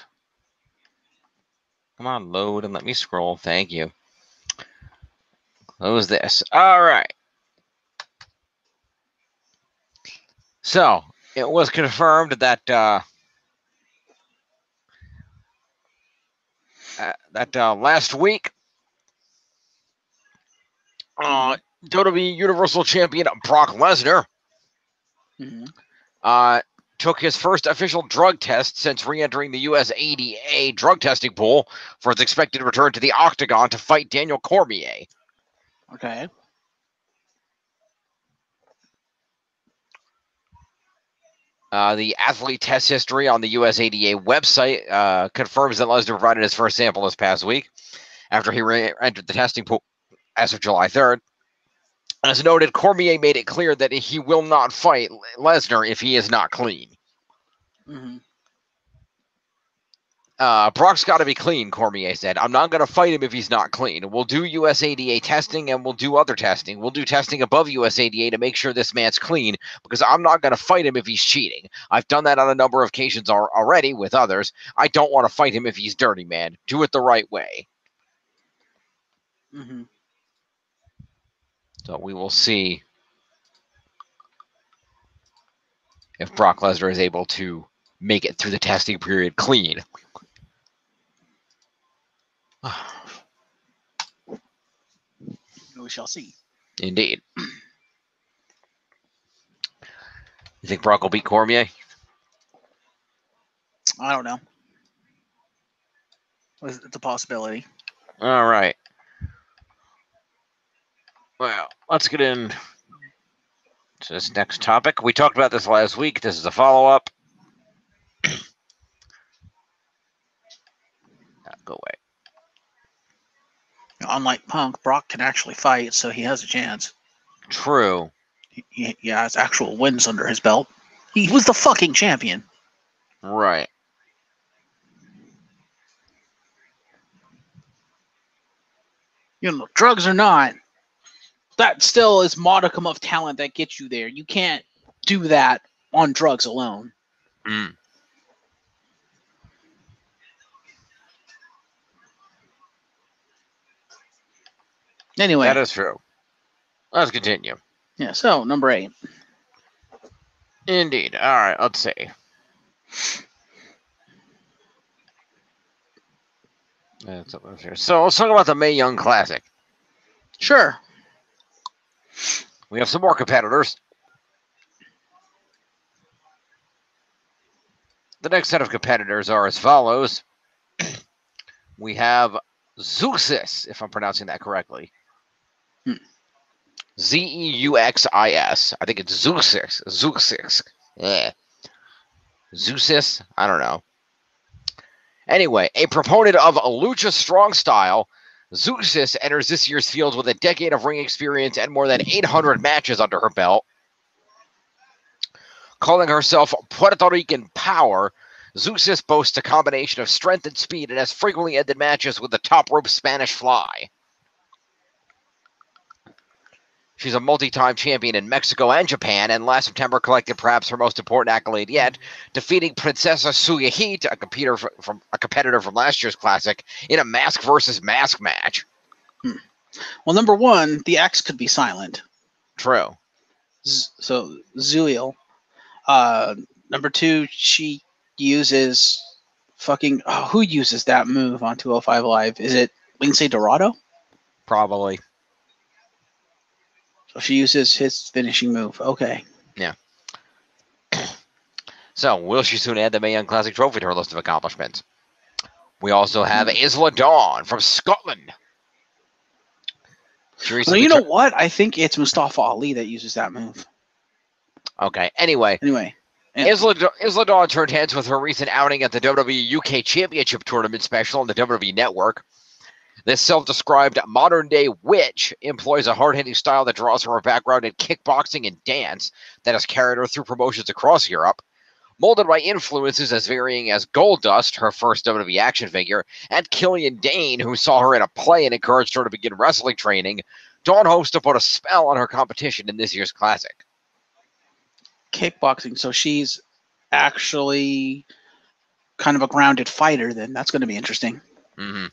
Come on, load and let me scroll. Thank you. Close this. All right. So, it was confirmed that last week, WWE Universal Champion Brock Lesnar took his first official drug test since re-entering the US ADA drug testing pool for his expected return to the Octagon to fight Daniel Cormier. Okay. The athlete test history on the US ADA website confirms that Lesnar provided his first sample this past week after he re-entered the testing pool as of July 3rd. As noted, Cormier made it clear that he will not fight Lesnar if he is not clean. Brock's got to be clean, Cormier said. I'm not going to fight him if he's not clean. We'll do USADA testing and we'll do other testing. We'll do testing above USADA to make sure this man's clean because I'm not going to fight him if he's cheating. I've done that on a number of occasions already with others. I don't want to fight him if he's dirty, man. Do it the right way. So we will see if Brock Lesnar is able to make it through the testing period clean. We shall see. Indeed. You think Brock will beat Cormier? I don't know. It's a possibility. All right. Well, let's get in to this next topic. We talked about this last week. This is a follow-up. Go away. Unlike Punk, Brock can actually fight, so he has a chance. True. He has actual wins under his belt. He was the fucking champion. Right. Drugs or not, that still is modicum of talent that gets you there. You can't do that on drugs alone. Mm. Anyway, That is true. Let's continue. yeah. So number 8. Indeed. All right, let's see. So let's talk about the Mae Young Classic. Sure. We have some more competitors. The next set of competitors are as follows. We have Zeuxis, if I'm pronouncing that correctly. Zeuxis. I think it's Zeuxis. Zeuxis. Yeah. Zeuxis? I don't know. Anyway, a proponent of lucha strong style, Zeuxis enters this year's field with a decade of ring experience and more than 800 matches under her belt. Calling herself Puerto Rican Power, Zeuxis boasts a combination of strength and speed and has frequently ended matches with the top rope Spanish fly. She's a multi-time champion in Mexico and Japan, and last September collected perhaps her most important accolade yet, defeating Princesa Suyahit, a competitor from last year's Classic, in a mask versus mask match. Well, number 1, the X could be silent. True. So Zuil. Number 2, she uses fucking. Oh, who uses that move on 205 Live? Is it Lindsay Dorado? Probably. So she uses his finishing move. Okay. Yeah. So, will she soon add the Mae Young Classic trophy to her list of accomplishments? We also have Isla Dawn from Scotland. Well, you know what? I think it's Mustafa Ali that uses that move. Okay. Anyway. Yeah. Isla Dawn turned heads with her recent outing at the WWE UK Championship Tournament special on the WWE Network. This self-described modern-day witch employs a hard-hitting style that draws from her background in kickboxing and dance that has carried her through promotions across Europe. Molded by influences as varying as Goldust, her first WWE action figure, and Killian Dane, who saw her in a play and encouraged her to begin wrestling training, Dawn hopes to put a spell on her competition in this year's Classic. Kickboxing, so she's actually kind of a grounded fighter then. That's going to be interesting. Mm-hmm.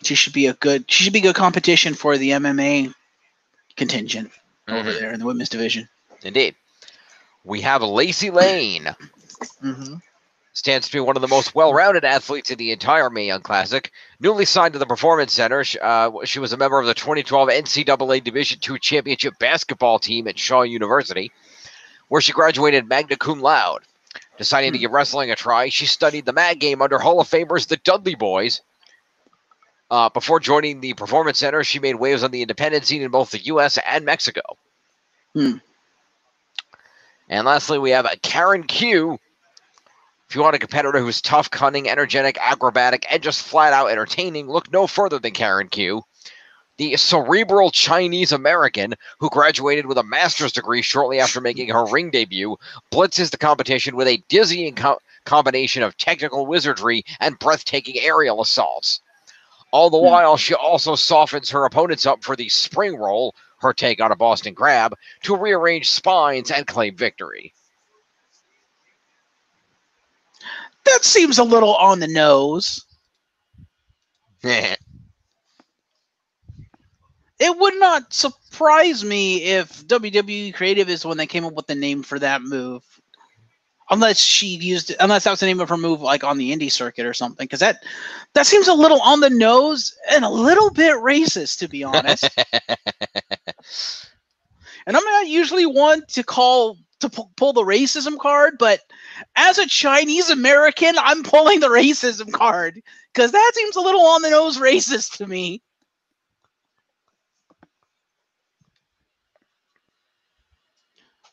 She should be good competition for the MMA contingent over there in the women's division. Indeed. We have Lacey Lane. Stands to be one of the most well-rounded athletes in the entire Mae Young Classic. Newly signed to the Performance Center, she was a member of the 2012 NCAA Division II Championship basketball team at Shaw University, where she graduated magna cum laude. Deciding to give wrestling a try, she studied the mat game under Hall of Famers the Dudley Boys. Before joining the Performance Center, she made waves on the independent scene in both the U.S. and Mexico. And lastly, we have Karen Q. If you want a competitor who's tough, cunning, energetic, acrobatic, and just flat-out entertaining, look no further than Karen Q. The cerebral Chinese-American who graduated with a master's degree shortly after making her ring debut blitzes the competition with a dizzying combination of technical wizardry and breathtaking aerial assaults. All the while, she also softens her opponents up for the spring roll, her take on a Boston Crab, to rearrange spines and claim victory. That seems a little on the nose. It would not surprise me if WWE Creative is the one that came up with the name for that move. Unless that was the name of her move, like on the indie circuit or something, because that seems a little on the nose and a little bit racist, to be honest. And I'm not usually one to pull the racism card, but as a Chinese American, I'm pulling the racism card because that seems a little on the nose racist to me.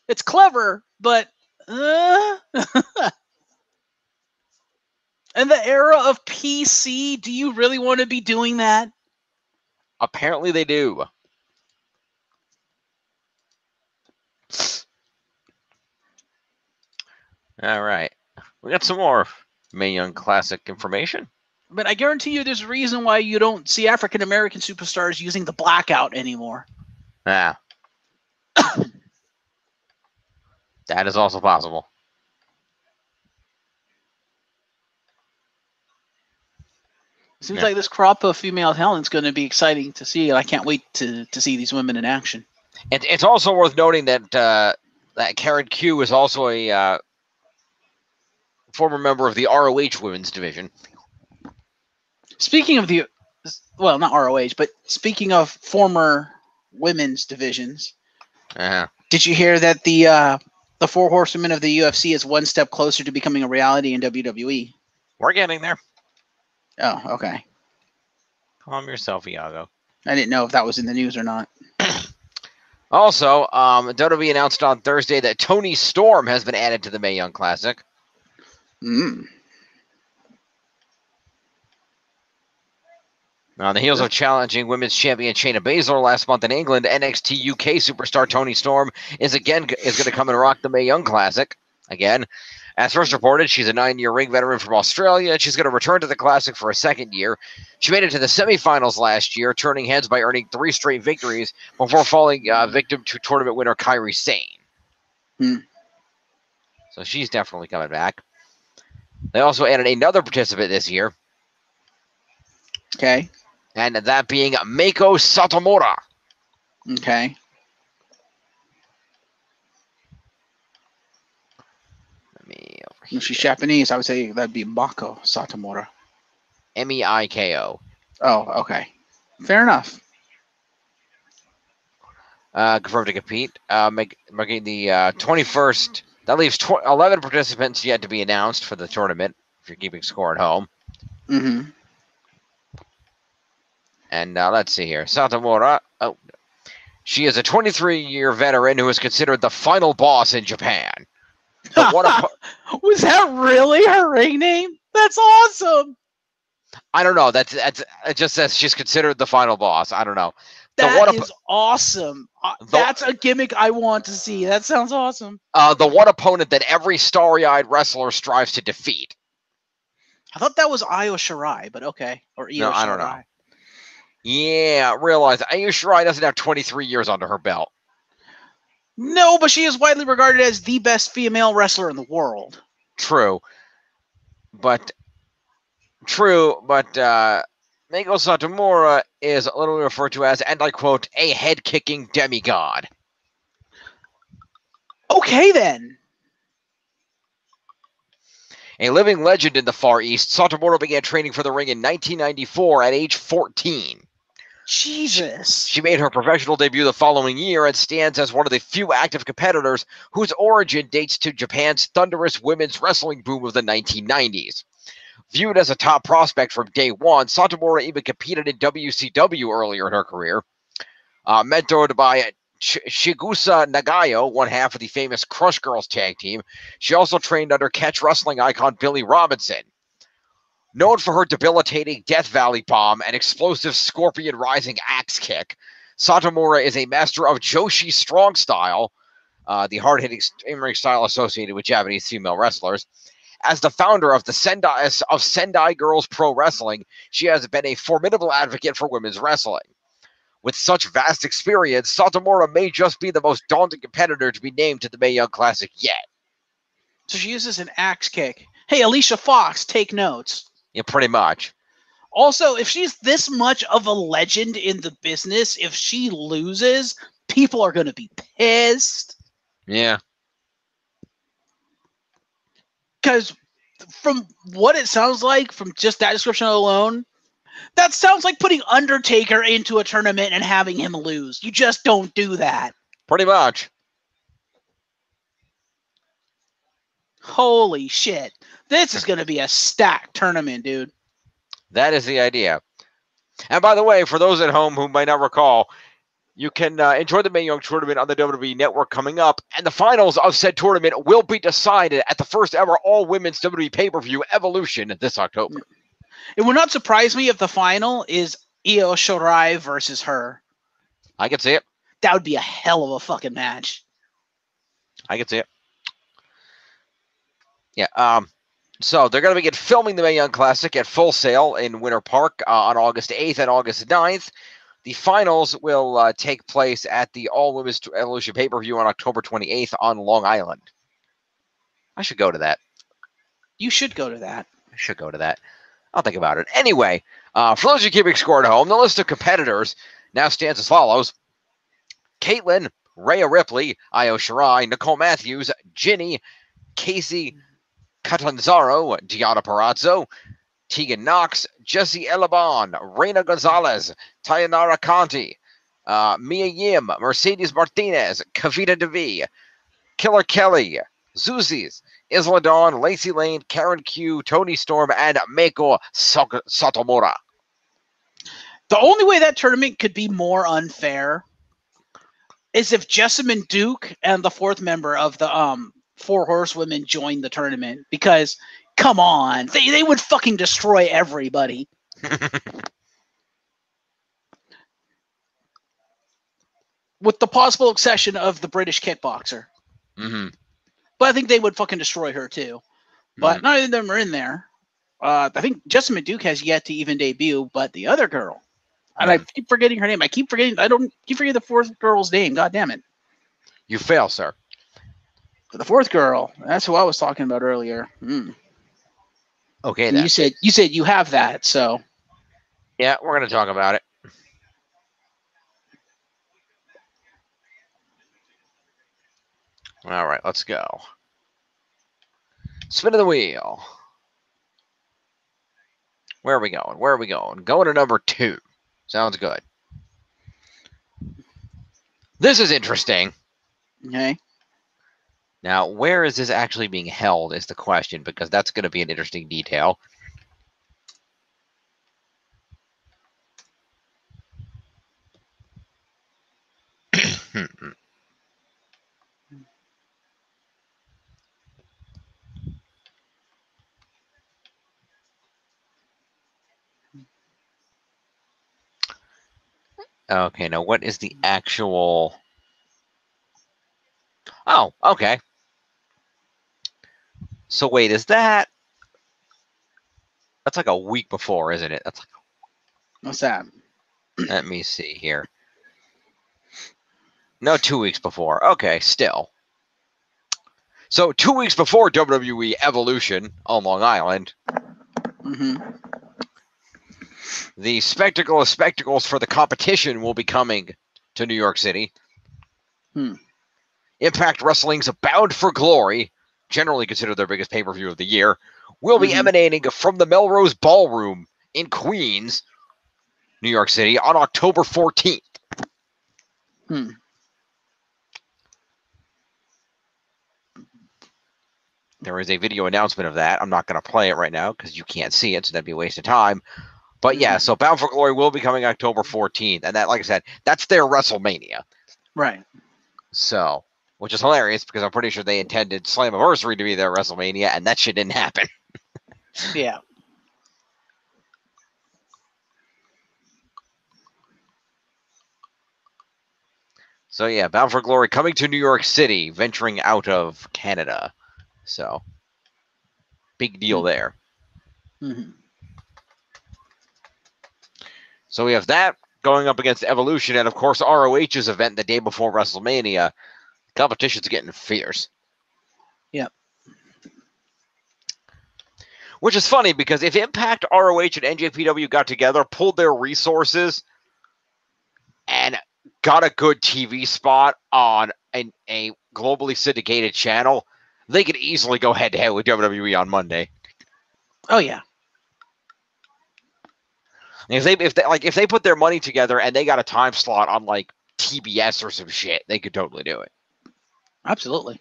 It's clever, but in the era of PC, do you really want to be doing that? Apparently they do. All right. We got some more Mae Young Classic information. But I guarantee you there's a reason why you don't see African American superstars using the blackout anymore. Yeah. That is also possible. Seems like this crop of female talent is going to be exciting to see, and I can't wait to see these women in action. It's also worth noting that that Karen Q is also a former member of the ROH women's division. Speaking of not ROH, but speaking of former women's divisions, did you hear that the Four Horsewomen of the UFC is one step closer to becoming a reality in WWE? We're getting there. Oh, okay. Calm yourself, Iago. I didn't know if that was in the news or not. Also, WWE announced on Thursday that Toni Storm has been added to the Mae Young Classic. On the heels of challenging women's champion Shayna Baszler last month in England, NXT UK superstar Toni Storm is going to come and rock the Mae Young Classic again. As first reported, she's a 9-year ring veteran from Australia, and she's going to return to the Classic for a second year. She made it to the semifinals last year, turning heads by earning 3 straight victories before falling victim to tournament winner Kairi Sane. So she's definitely coming back. They also added another participant this year. Okay. And that being Meiko Satomura. Okay. If she's Japanese, I would say that'd be Mako Satomura. Meiko. Oh, okay. Fair enough. Confirmed to compete. Making the 21st. That leaves 11 participants yet to be announced for the tournament, if you're keeping score at home. Mm-hmm. And let's see here. Satomura. Oh, she is a 23-year veteran who is considered the final boss in Japan. Was that really her ring name? That's awesome. I don't know. It just says she's considered the final boss. I don't know. That is awesome. That's a gimmick I want to see. That sounds awesome. The one opponent that every starry-eyed wrestler strives to defeat. I thought that was Io Shirai, but okay. Or Io Shirai. I don't know. Yeah, realize Io Shirai doesn't have 23 years under her belt. No, but she is widely regarded as the best female wrestler in the world. True, but Meiko Satomura is literally referred to as, and I quote, a head-kicking demigod. Okay, then. A living legend in the Far East, Satomura began training for the ring in 1994 at age 14. Jesus. She made her professional debut the following year and stands as one of the few active competitors whose origin dates to Japan's thunderous women's wrestling boom of the 1990s. Viewed as a top prospect from day one, Satomura even competed in WCW earlier in her career. Mentored by Shigusa Nagayo, one half of the famous Crush Girls tag team, she also trained under catch wrestling icon Billy Robinson. Known for her debilitating Death Valley bomb and explosive Scorpion Rising axe kick, Satomura is a master of Joshi strong style, the hard-hitting in-ring style associated with Japanese female wrestlers. As the founder of Sendai Girls Pro Wrestling, she has been a formidable advocate for women's wrestling. With such vast experience, Satomura may just be the most daunting competitor to be named to the Mae Young Classic yet. So she uses an axe kick. Hey, Alicia Fox, take notes. Yeah, pretty much. Also, if she's this much of a legend in the business, if she loses, people are going to be pissed. Yeah. Because from what it sounds like, from just that description alone, that sounds like putting Undertaker into a tournament and having him lose. You just don't do that. Pretty much. Holy shit. This is going to be a stacked tournament, dude. That is the idea. And by the way, for those at home who might not recall, you can enjoy the Mae Young tournament on the WWE Network coming up, and the finals of said tournament will be decided at the first ever all-women's WWE pay-per-view Evolution this October. It would not surprise me if the final is Io Shirai versus her. I could see it. That would be a hell of a fucking match. I could see it. Yeah. So they're going to begin filming the Mae Young Classic at Full Sail in Winter Park on August 8th and August 9th. The finals will take place at the All Women's Evolution pay-per-view on October 28th on Long Island. I should go to that. You should go to that. I should go to that. I'll think about it. Anyway, for those of you keeping score at home, the list of competitors now stands as follows. Caitlin, Rhea Ripley, Io Shirai, Nicole Matthews, Ginny, Casey Catanzaro, Gianna Perazzo, Tegan Knox, Jessie Elaban, Reina Gonzalez, Tayanara Conti, Mia Yim, Mercedes Martinez, Kavita Devi, Killer Kelly, Zuzis, Isla Dawn, Lacey Lane, Karen Q, Tony Storm, and Meiko Satomura. The only way that tournament could be more unfair is if Jessamine Duke and the fourth member of the Four Horsewomen joined the tournament. Because, come on, they would fucking destroy everybody. With the possible exception of the British kickboxer. Mm-hmm. But I think they would fucking destroy her too. But none of them are in there. I think Jessamine Duke has yet to even debut, but the other girl, and I keep forgetting her name. I keep forgetting the fourth girl's name. God damn it. You fail, sir. The fourth girl. That's who I was talking about earlier. Okay, then. You said you have that, so. Yeah, we're going to talk about it. All right, let's go. Spin of the wheel. Where are we going? Where are we going? Going to number 2. Sounds good. This is interesting. Okay. Now, where is this actually being held is the question, because that's going to be an interesting detail. Okay, now what is the actual... Oh, okay. So wait, is that... That's like a week before, isn't it? That's like... What's that? Let me see here. No, 2 weeks before. Okay, still. So 2 weeks before WWE Evolution on Long Island, the spectacle of spectacles for the competition will be coming to New York City. Impact Wrestling's Bound for Glory, generally considered their biggest pay-per-view of the year, will be emanating from the Melrose Ballroom in Queens, New York City, on October 14th. There is a video announcement of that. I'm not going to play it right now because you can't see it, so that'd be a waste of time. But yeah, so Bound for Glory will be coming October 14th. And that, like I said, that's their WrestleMania. Right. So, which is hilarious because I'm pretty sure they intended Slammiversary to be their WrestleMania, and that shit didn't happen. Yeah. So yeah, Bound for Glory coming to New York City, venturing out of Canada. So, big deal there. So we have that going up against Evolution, and of course ROH's event the day before WrestleMania. Competition's getting fierce. Yep. Which is funny because if Impact, ROH, and NJPW got together, pulled their resources, and got a good TV spot on a globally syndicated channel, they could easily go head-to-head with WWE on Monday. Oh yeah. If they put their money together and they got a time slot on like TBS or some shit, they could totally do it. Absolutely.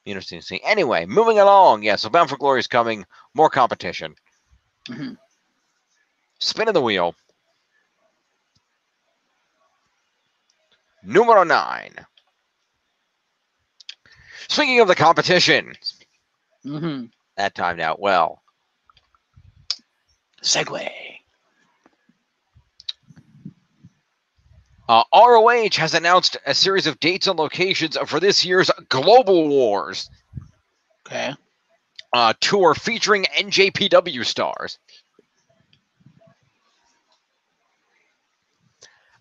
Interesting to see. Anyway, moving along. Yeah, so Bound for Glory is coming. More competition. Spinning the wheel. Numero 9. Speaking of the competition. That timed out well. Segue. ROH has announced a series of dates and locations for this year's Global Wars Okay. tour featuring NJPW stars.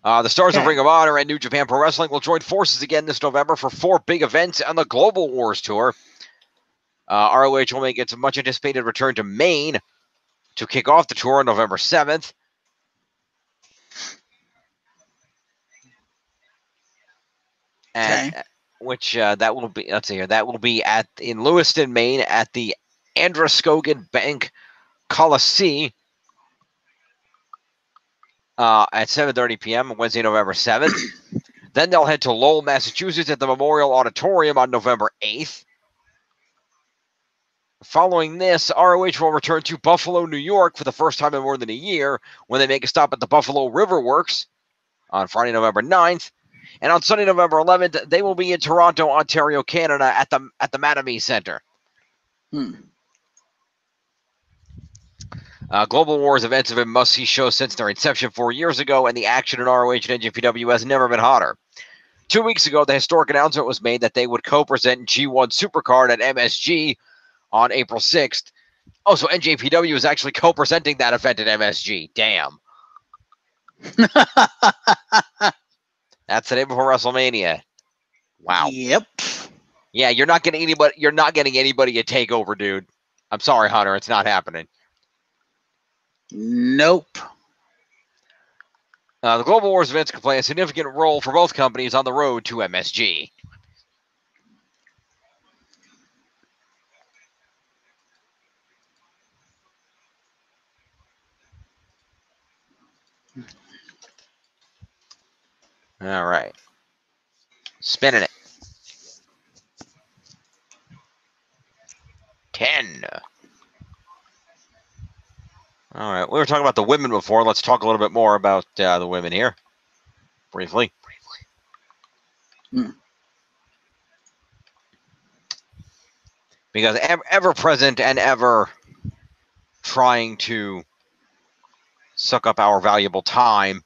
The stars of Okay. Ring of Honor and New Japan Pro Wrestling will join forces again this November for 4 big events on the Global Wars tour. ROH will make its much anticipated return to Maine to kick off the tour on November 7th. And Okay. which that will be, let's see here, that will be in Lewiston, Maine at the Androscoggin Bank Coliseum at 7:30 p.m. Wednesday, November 7th. Then they'll head to Lowell, Massachusetts at the Memorial Auditorium on November 8th. Following this, ROH will return to Buffalo, New York for the first time in more than a year when they make a stop at the Buffalo River Works on Friday, November 9th. And on Sunday, November 11th, they will be in Toronto, Ontario, Canada at the Mattamy Center. Global Wars events have been must-see shows since their inception 4 years ago, and the action in ROH and NJPW has never been hotter. 2 weeks ago, the historic announcement was made that they would co-present G1 Supercard at MSG on April 6th. Oh, so NJPW is actually co-presenting that event at MSG. Damn. That's the day before WrestleMania. Wow. Yep. Yeah, you're not getting anybody a takeover, dude. I'm sorry, Hunter, it's not happening. Nope. The Global Wars events can play a significant role for both companies on the road to MSG. All right. Spinning it. 10. All right. We were talking about the women before. Let's talk a little bit more about the women here. Briefly. Because ever present and ever trying to suck up our valuable time.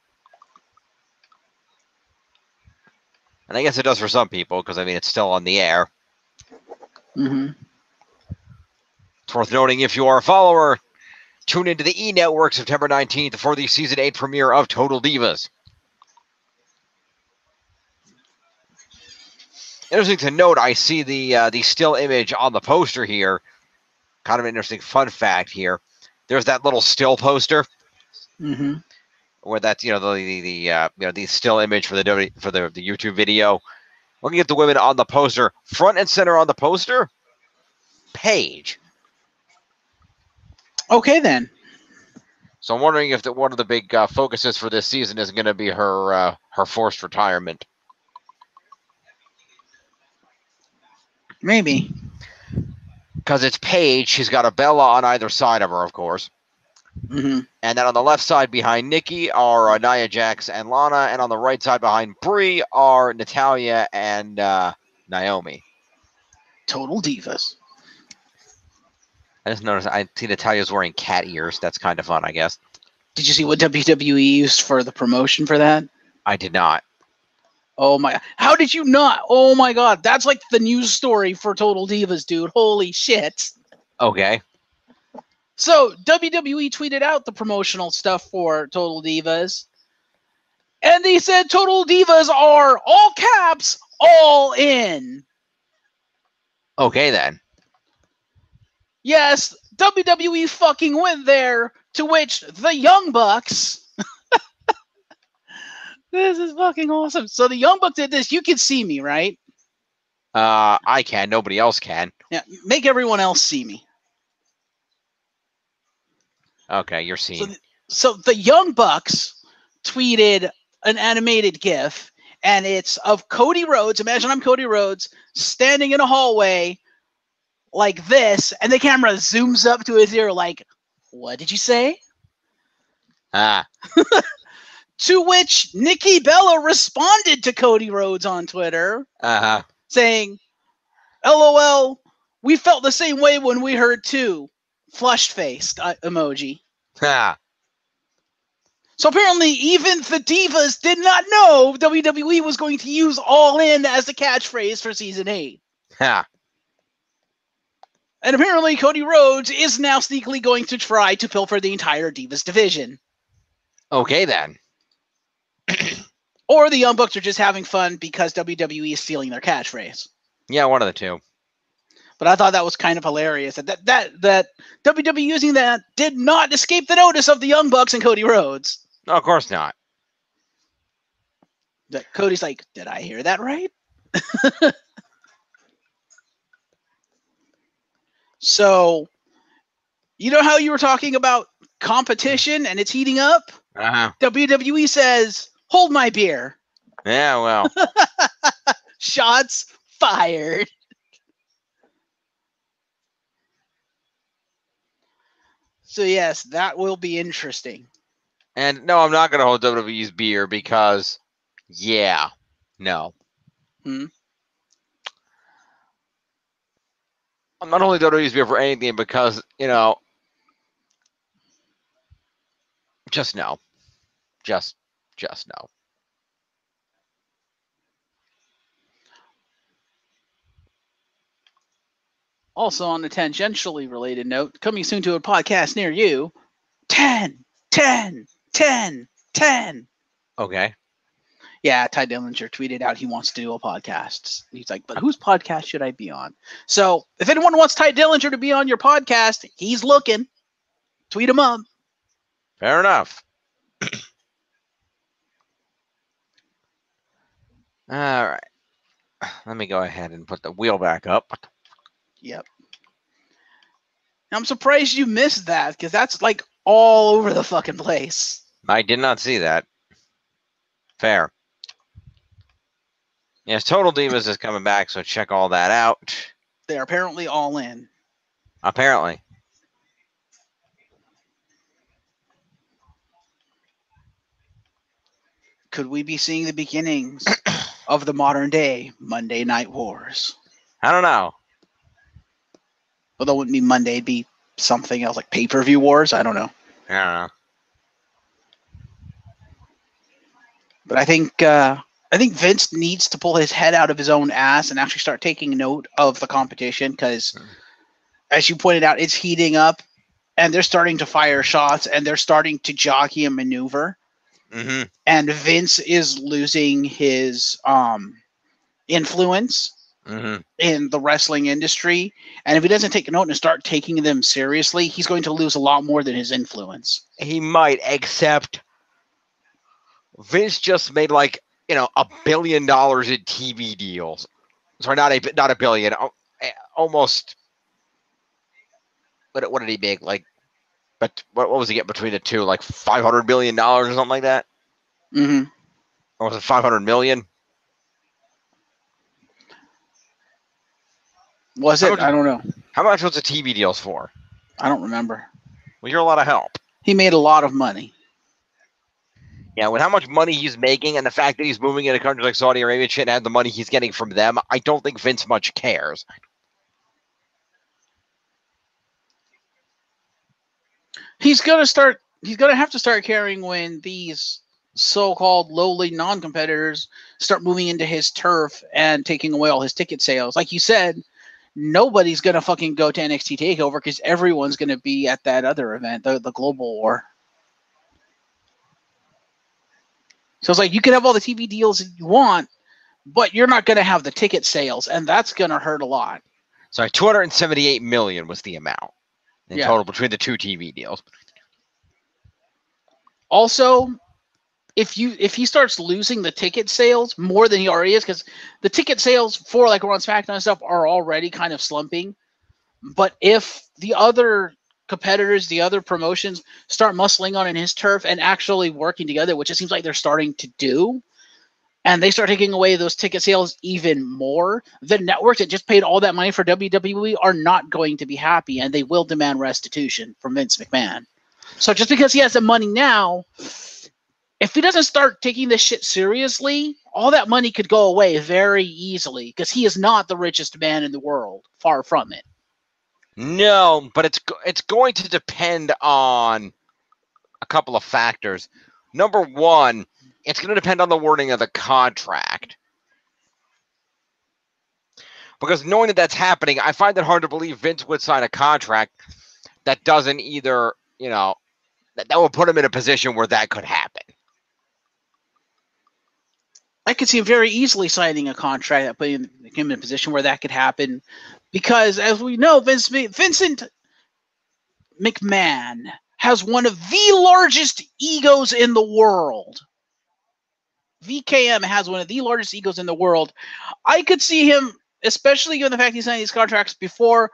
And I guess it does for some people, because, I mean, it's still on the air. Mm-hmm. It's worth noting, if you are a follower, tune into the E! Network September 19th for the Season 8 premiere of Total Divas. Interesting to note, I see the still image on the poster here. Kind of an interesting fun fact here. There's that little still poster. Mm-hmm. Where that's the still image for the YouTube video. Looking at the women on the poster, front and center on the poster, Paige. Okay, then. So I'm wondering if one of the big focuses for this season is going to be her forced retirement. Maybe. Because it's Paige. She's got a Bella on either side of her, of course. Mm-hmm. And then on the left side behind Nikki are Nia Jax and Lana. And on the right side behind Brie are Natalya and Naomi. Total Divas. I just noticed I see Natalya's wearing cat ears. That's kind of fun, I guess. Did you see what WWE used for the promotion for that? I did not. Oh my! How did you not? Oh my God! That's like the news story for Total Divas, dude. Holy shit! Okay. So WWE tweeted out the promotional stuff for Total Divas, and they said Total Divas are all caps, all in. Okay, then. Yes, WWE fucking went there. To which the Young Bucks. This is fucking awesome. So the Young Bucks did this. You can see me, right? I can. Nobody else can. Yeah, make everyone else see me. Okay, you're seeing. So the Young Bucks tweeted an animated GIF, and it's of Cody Rhodes. Imagine I'm Cody Rhodes standing in a hallway like this, and the camera zooms up to his ear like, what did you say? To which Nikki Bella responded to Cody Rhodes on Twitter, saying, LOL, we felt the same way when we heard too. Flushed face emoji. So apparently, even the Divas did not know WWE was going to use All In as the catchphrase for Season 8. Ha. And apparently, Cody Rhodes is now sneakily going to try to pilfer the entire Divas division. Okay, then. Or the Young Bucks are just having fun because WWE is stealing their catchphrase. Yeah, one of the two. But I thought that was kind of hilarious that WWE using that did not escape the notice of the Young Bucks and Cody Rhodes. No, of course not. That Cody's like, did I hear that right? So, you know how you were talking about competition and it's heating up? Uh-huh. WWE says, hold my beer. Yeah, well. Shots fired. So, yes, that will be interesting. And no, I'm not going to hold WWE's beer because, yeah, no. I'm not holding WWE's beer for anything because, just no. Just no. Also, on a tangentially related note, coming soon to a podcast near you, 10, 10, 10, 10. Okay. Yeah, Ty Dillinger tweeted out he wants to do a podcast. He's like, but whose podcast should I be on? So if anyone wants Ty Dillinger to be on your podcast, he's looking. Tweet him up. Fair enough. All right. Let me go ahead and put the wheel back up. Yep. I'm surprised you missed that because that's like all over the fucking place. I did not see that. Fair. Yes, Total Divas is coming back, so check all that out. They're apparently all in. Apparently. Could we be seeing the beginnings of the modern day Monday Night Wars? I don't know. Although it wouldn't be Monday, it'd be something else like pay-per-view wars. I don't know. I don't know. But I think Vince needs to pull his head out of his own ass and actually start taking note of the competition because, as you pointed out, it's heating up, and they're starting to fire shots, and they're starting to jockey and maneuver. Mm-hmm. And Vince is losing his influence in the wrestling industry. And if he doesn't take note and start taking them seriously, he's going to lose a lot more than his influence. He might, except Vince just made $1 billion in TV deals. Sorry, not a billion, almost. What did he make? But what was he getting between the two? Like $500 million or something like that? Mm-hmm. Or was it 500 million? Was it? I don't know. How much was the TV deals for? I don't remember. Well, you're a lot of help. He made a lot of money. Yeah, with how much money he's making and the fact that he's moving into countries like Saudi Arabia and shit and the money he's getting from them, I don't think Vince much cares. He's gonna have to start caring when these so-called lowly non-competitors start moving into his turf and taking away all his ticket sales. Like you said, nobody's gonna fucking go to NXT TakeOver because everyone's gonna be at that other event, the Global War. So it's like you can have all the TV deals you want, but you're not gonna have the ticket sales, and that's gonna hurt a lot. Sorry, 278 million was the amount in total between the two TV deals. Also, if he starts losing the ticket sales more than he already is, because the ticket sales for like Raw and SmackDown and stuff are already kind of slumping. But if the other competitors, the other promotions start muscling on in his turf and actually working together, which it seems like they're starting to do, and they start taking away those ticket sales even more, the networks that just paid all that money for WWE are not going to be happy, and they will demand restitution from Vince McMahon. So just because he has the money now, if he doesn't start taking this shit seriously, all that money could go away very easily because he is not the richest man in the world. Far from it. No, but it's going to depend on a couple of factors. Number one, it's going to depend on the wording of the contract. Because knowing that that's happening, I find it hard to believe Vince would sign a contract that doesn't either, that will put him in a position where that could happen. I could see him very easily signing a contract that put him in a position where that could happen, because as we know, Vincent McMahon has one of the largest egos in the world. VKM has one of the largest egos in the world. I could see him, especially given the fact he's signed these contracts before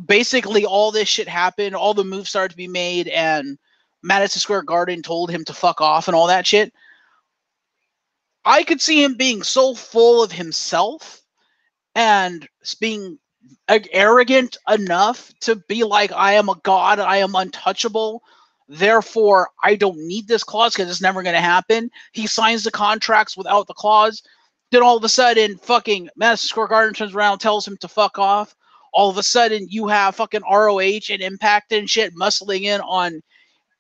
basically all this shit happened, all the moves started to be made, and Madison Square Garden told him to fuck off and all that shit. I could see him being so full of himself and being arrogant enough to be like, I am a god, I am untouchable, therefore I don't need this clause because it's never going to happen. He signs the contracts without the clause. Then all of a sudden, fucking Madison Square Garden turns around and tells him to fuck off. All of a sudden, you have fucking ROH and Impact and shit muscling in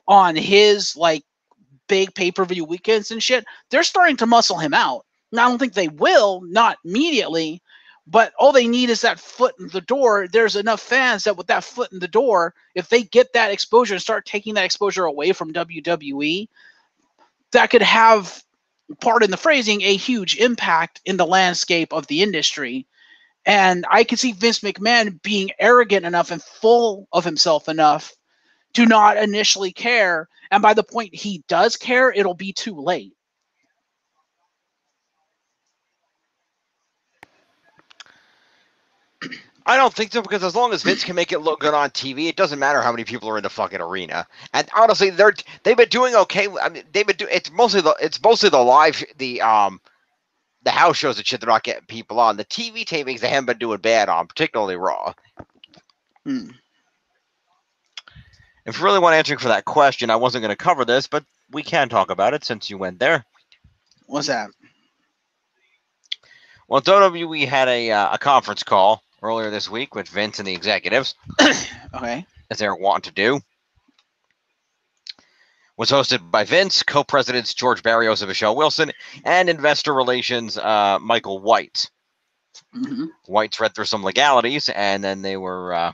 on his like big pay-per-view weekends and shit. They're starting to muscle him out. Now, I don't think they will, not immediately, but all they need is that foot in the door. There's enough fans that with that foot in the door, if they get that exposure and start taking that exposure away from WWE, that could have, pardon the phrasing, a huge impact in the landscape of the industry. And I could see Vince McMahon being arrogant enough and full of himself enough to not initially care. And by the point he does care, it'll be too late. I don't think so, because as long as Vince can make it look good on TV, it doesn't matter how many people are in the fucking arena. And honestly, they've been doing okay. I mean, it's mostly the house shows and shit. They're not getting people on. The TV tapings they haven't been doing bad on, particularly Raw. If you really want answering for that question, I wasn't going to cover this, but we can talk about it since you went there. What's that? Well, WWE had a conference call earlier this week with Vince and the executives. Okay. As they're wanting to do. Was hosted by Vince, co-presidents George Barrios and Michelle Wilson, and investor relations Michael White. Mm-hmm. White's read through some legalities, and then they were...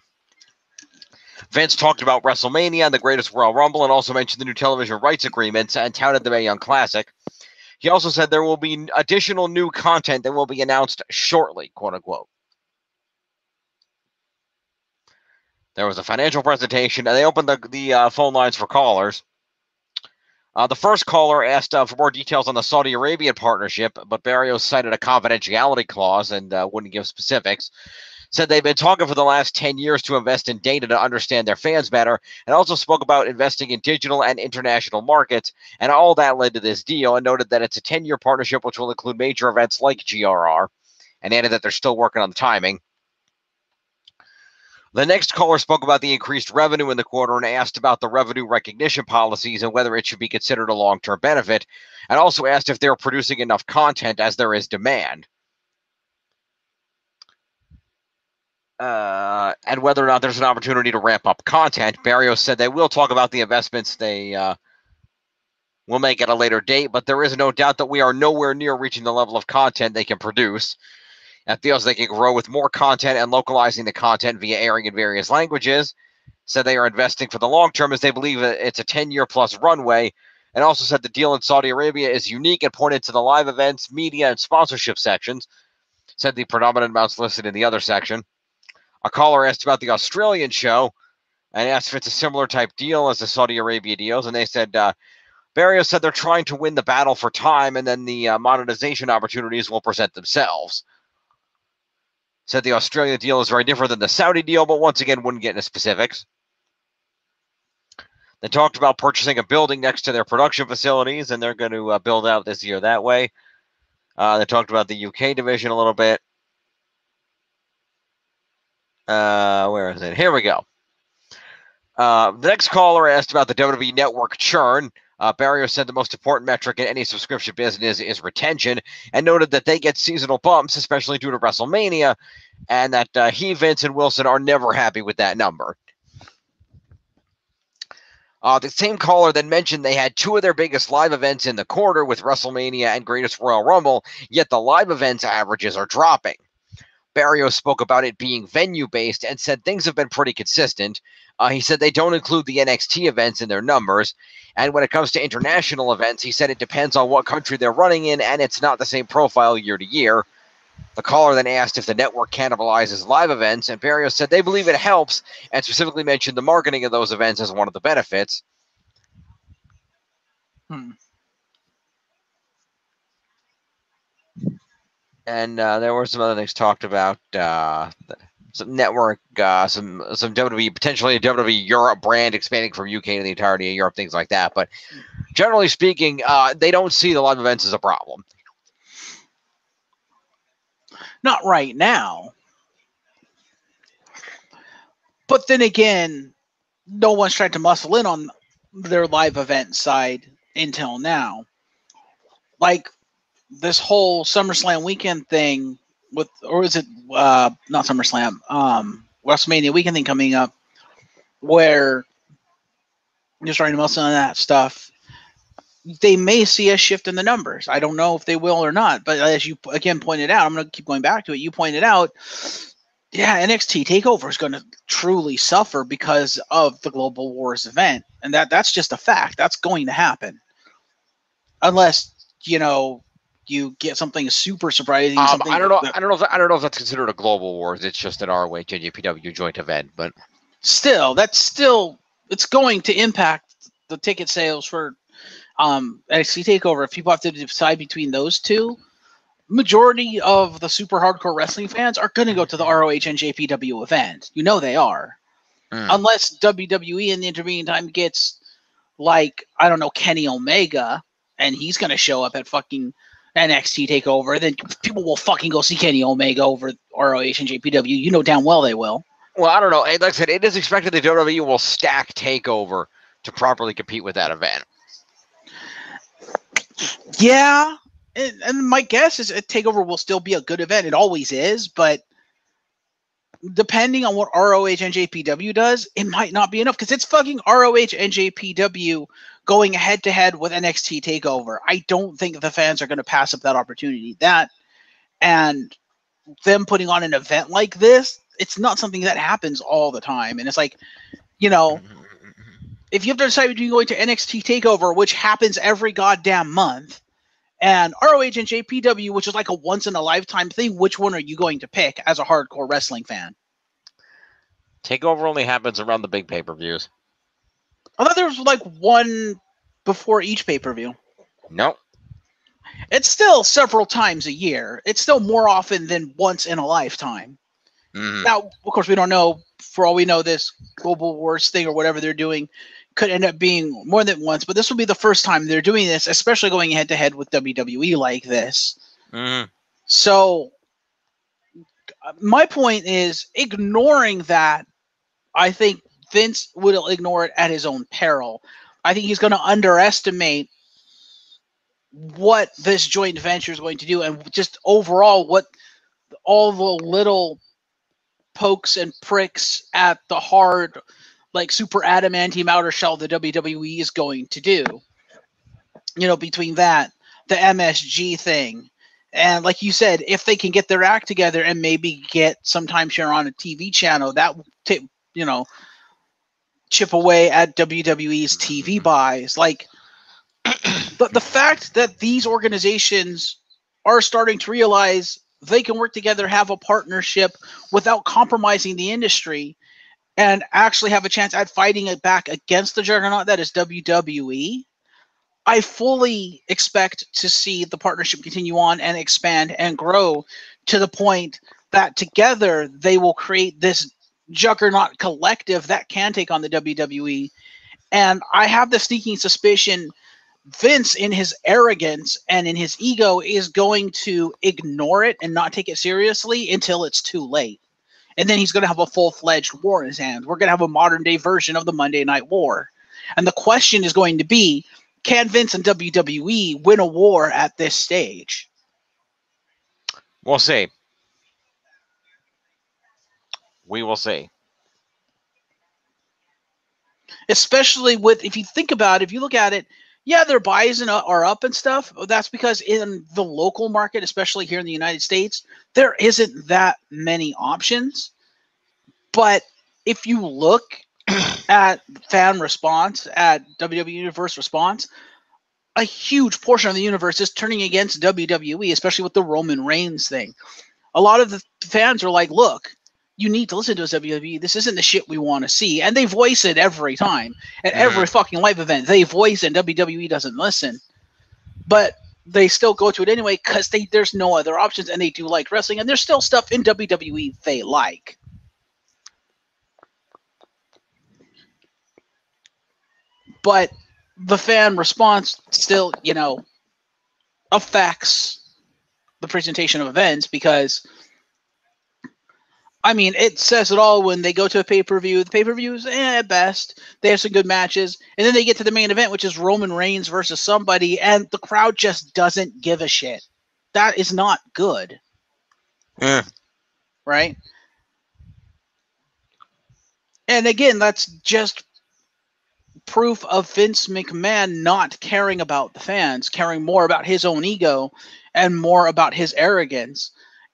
Vince talked about WrestleMania and the Greatest Royal Rumble, and also mentioned the new television rights agreements and touted the Mae Young Classic. He also said there will be additional new content that will be announced shortly, quote-unquote. There was a financial presentation, and they opened the phone lines for callers. The first caller asked for more details on the Saudi Arabian partnership, but Barrios cited a confidentiality clause and wouldn't give specifics. Said they've been talking for the last 10 years to invest in data to understand their fans better, and also spoke about investing in digital and international markets, and all that led to this deal, and noted that it's a 10-year partnership which will include major events like GRR, and added that they're still working on the timing. The next caller spoke about the increased revenue in the quarter and asked about the revenue recognition policies and whether it should be considered a long-term benefit, and also asked if they're producing enough content as there is demand. And whether or not there's an opportunity to ramp up content. Barrios said they will talk about the investments they will make at a later date, but there is no doubt that we are nowhere near reaching the level of content they can produce. It feels they can grow with more content and localizing the content via airing in various languages. Said they are investing for the long term as they believe it's a 10-year plus runway, and also said the deal in Saudi Arabia is unique and pointed to the live events, media, and sponsorship sections. Said the predominant amounts listed in the other section. A caller asked about the Australian show and asked if it's a similar type deal as the Saudi Arabia deals, and they said Barrios said they're trying to win the battle for time, and then the monetization opportunities will present themselves. Said the Australia deal is very different than the Saudi deal, but once again wouldn't get into specifics. They talked about purchasing a building next to their production facilities, and they're going to build out this year that way. They talked about the UK division a little bit. Where is it? Here we go. The next caller asked about the WWE Network churn. Barrios said the most important metric in any subscription business is retention, and noted that they get seasonal bumps, especially due to WrestleMania, and that he, Vince, and Wilson are never happy with that number. The same caller then mentioned they had two of their biggest live events in the quarter with WrestleMania and Greatest Royal Rumble, yet the live events averages are dropping. Barrios spoke about it being venue-based and said things have been pretty consistent. He said they don't include the NXT events in their numbers. And when it comes to international events, he said it depends on what country they're running in, and it's not the same profile year to year. The caller then asked if the network cannibalizes live events, and Barrios said they believe it helps, and specifically mentioned the marketing of those events as one of the benefits. And there were some other things talked about. Some network, some WWE, potentially a WWE Europe brand expanding from UK to the entirety of Europe, things like that. But generally speaking, they don't see the live events as a problem. Not right now. But then again, no one's tried to muscle in on their live event side until now. Like this whole SummerSlam weekend thing with, or is it not SummerSlam, WrestleMania weekend thing coming up, where you're starting to muscle in that stuff. They may see a shift in the numbers. I don't know if they will or not, but as you again pointed out, I'm going to keep going back to it. You pointed out, yeah, NXT Takeover is going to truly suffer because of the Global Wars event, and that's just a fact. That's going to happen, unless you get something super surprising. Something I don't know. I don't know if that's considered a global wars. It's just an ROH and JPW joint event, but it's going to impact the ticket sales for NXT Takeover. If people have to decide between those two, majority of the super hardcore wrestling fans are going to go to the ROH and JPW event. They are. Unless WWE in the intervening time gets, like, I don't know, Kenny Omega, and he's going to show up at fucking NXT TakeOver, then people will fucking go see Kenny Omega over ROH and JPW. You know damn well they will. Well, I don't know. Like I said, it is expected that WWE will stack TakeOver to properly compete with that event. Yeah, and my guess is TakeOver will still be a good event. It always is, but depending on what ROH and JPW does, it might not be enough because it's fucking ROH and JPW going head to head with NXT TakeOver. I don't think the fans are going to pass up that opportunity. That and them putting on an event like this, it's not something that happens all the time. And it's like, if you have to decide between going to NXT TakeOver, which happens every goddamn month, and ROH and JPW, which is like a once in a lifetime thing, which one are you going to pick as a hardcore wrestling fan? TakeOver only happens around the big pay-per-views. I thought there was like one before each pay-per-view. Nope. It's still several times a year. It's still more often than once in a lifetime. Now, of course, we don't know. For all we know, this Global Wars thing or whatever they're doing could end up being more than once, but this will be the first time they're doing this, especially going head-to-head with WWE like this. So my point is, ignoring that, I think Vince will ignore it at his own peril. I think he's going to underestimate what this joint venture is going to do, and just overall what all the little pokes and pricks at the hard, like super adamantium outer shell the WWE is going to do. Between that, the MSG thing, and like you said, if they can get their act together and maybe get some timeshare on a TV channel, that will chip away at WWE's TV buys. Like the fact that these organizations are starting to realize they can work together, have a partnership without compromising the industry, and actually have a chance at fighting it back against the juggernaut that is WWE, I fully expect to see the partnership continue on and expand and grow to the point that together they will create this juggernaut collective that can take on the WWE. And I have the sneaking suspicion Vince, in his arrogance and in his ego, is going to ignore it and not take it seriously until it's too late. And then he's going to have a full-fledged war in his hands. We're going to have a modern-day version of the Monday Night War. And the question is going to be, can Vince and WWE win a war at this stage? We'll see. We will see. especially with, if you think about it, if you look at it, yeah, their buys are up and stuff. That's because in the local market, especially here in the United States, there isn't that many options. But if you look at fan response, at WWE Universe response, a huge portion of the universe is turning against WWE, especially with the Roman Reigns thing. A lot of the fans are like, look, you need to listen to us, WWE. This isn't the shit we want to see. And they voice it every time. At every fucking live event, they voice it, and WWE doesn't listen. But they still go to it anyway because there's no other options, and they do like wrestling, and there's still stuff in WWE they like. But the fan response still, affects the presentation of events because, I mean, it says it all when they go to a pay-per-view. The pay-per-view is at best. They have some good matches. And then they get to the main event, which is Roman Reigns versus somebody, and the crowd just doesn't give a shit. That is not good. Right? And again, that's just proof of Vince McMahon not caring about the fans, caring more about his own ego and more about his arrogance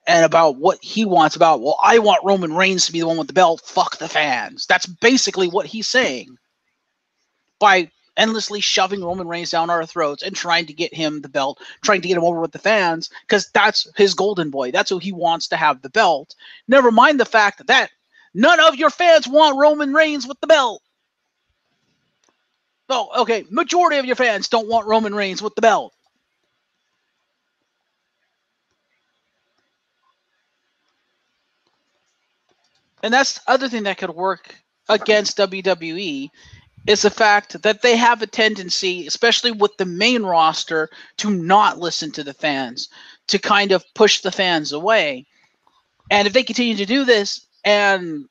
and about what he wants about, well, I want Roman Reigns to be the one with the belt, fuck the fans. That's basically what he's saying by endlessly shoving Roman Reigns down our throats and trying to get him the belt, trying to get him over with the fans, because that's his golden boy. That's who he wants to have the belt. Never mind the fact that none of your fans want Roman Reigns with the belt. Oh, okay. Majority of your fans don't want Roman Reigns with the belt. And that's the other thing that could work against WWE is the fact that they have a tendency, especially with the main roster, to not listen to the fans, to kind of push the fans away. And if they continue to do this and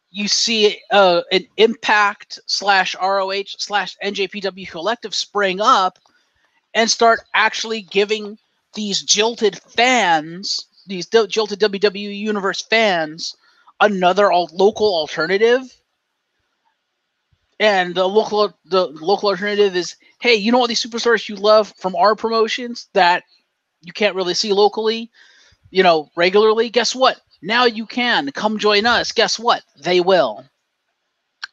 you see an Impact / ROH / NJPW collective spring up and start actually giving these jilted fans, these jilted WWE Universe fans, another local alternative. And the local alternative is, hey, you know all these superstars you love from our promotions that you can't really see locally, regularly? Guess what? Now you can. Come join us. Guess what? They will.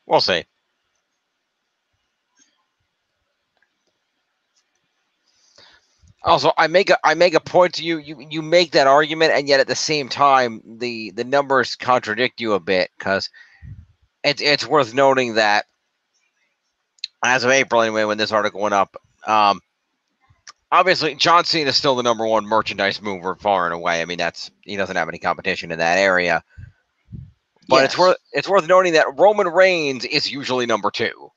We'll see. Also, I make a point to you. You make that argument, and yet at the same time, the numbers contradict you a bit, because it's worth noting that as of April, anyway, when this article went up, obviously John Cena is still the number one merchandise mover far and away. I mean, he doesn't have any competition in that area. But yes, it's worth noting that Roman Reigns is usually number two.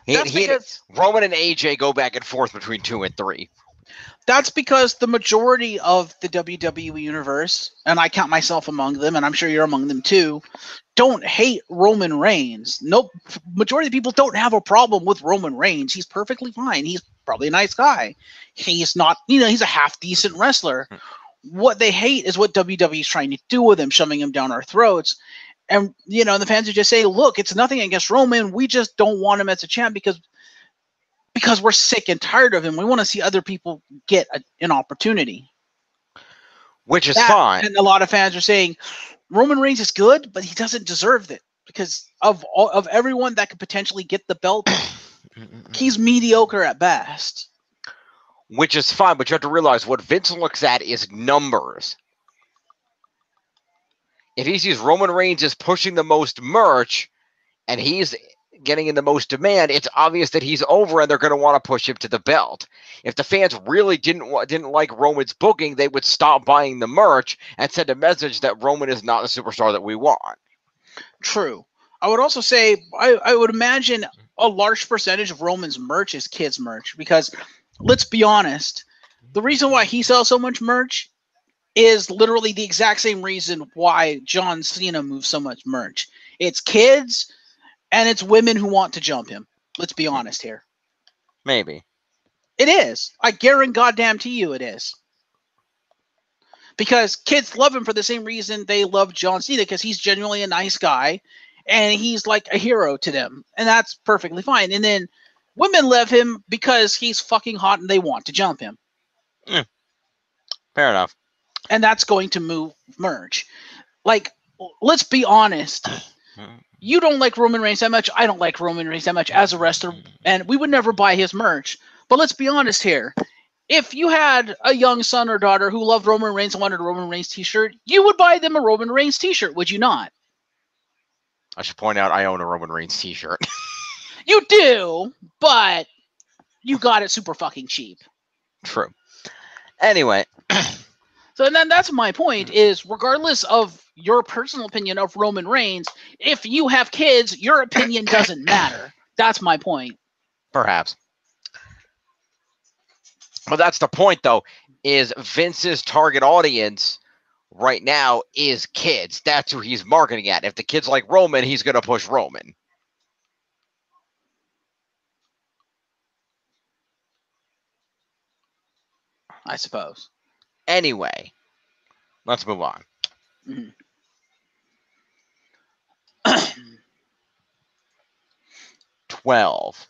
Roman and AJ go back and forth between 2 and 3. That's because the majority of the WWE Universe, and I count myself among them, and I'm sure you're among them too, don't hate Roman Reigns. Nope. Majority of the people don't have a problem with Roman Reigns. He's perfectly fine. He's probably a nice guy. He's not, he's a half-decent wrestler. What they hate is what WWE is trying to do with him, shoving him down our throats. And, the fans would just say, look, it's nothing against Roman. We just don't want him as a champ because we're sick and tired of him. We want to see other people get an opportunity. Which is fine. And a lot of fans are saying, Roman Reigns is good, but he doesn't deserve it because of everyone that could potentially get the belt, he's mediocre at best. Which is fine, but you have to realize what Vince looks at is numbers. If he sees Roman Reigns is pushing the most merch and he's getting in the most demand, it's obvious that he's over and they're going to want to push him to the belt. If the fans really didn't like Roman's booking, they would stop buying the merch and send a message that Roman is not the superstar that we want. True. I would also say, I would imagine a large percentage of Roman's merch is kids' merch because, let's be honest, the reason why he sells so much merch is literally the exact same reason why John Cena moves so much merch. It's kids and it's women who want to jump him. Let's be honest here. Maybe. It is. I guarantee you it is. Because kids love him for the same reason they love John Cena, because he's genuinely a nice guy and he's like a hero to them, and that's perfectly fine. And then women love him because he's fucking hot and they want to jump him. Fair enough. And that's going to merge. Like, let's be honest. You don't like Roman Reigns that much. I don't like Roman Reigns that much as a wrestler, and we would never buy his merch. But let's be honest here. If you had a young son or daughter who loved Roman Reigns and wanted a Roman Reigns t-shirt, you would buy them a Roman Reigns t-shirt, would you not? I should point out I own a Roman Reigns t-shirt. You do, but you got it super fucking cheap. True. Anyway. So then that's my point is, regardless of your personal opinion of Roman Reigns, if you have kids, your opinion doesn't matter. That's my point. Perhaps. But that's the point, though, is Vince's target audience right now is kids. That's who he's marketing at. If the kids like Roman, he's going to push Roman. I suppose. Anyway, let's move on. Mm-hmm. 12.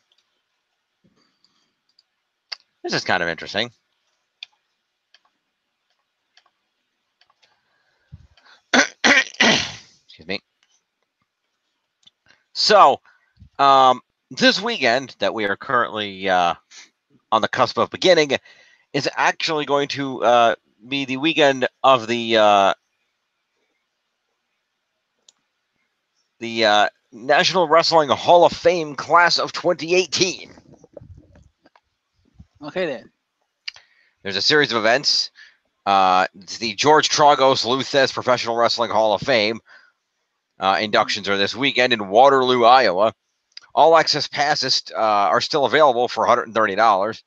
This is kind of interesting. Excuse me. So, this weekend that we are currently on the cusp of beginning is actually going to be the weekend of the National Wrestling Hall of Fame class of 2018. Okay, then. There's a series of events. It's the George Tragos Luthes Professional Wrestling Hall of Fame. Inductions are this weekend in Waterloo, Iowa. All access passes are still available for $130.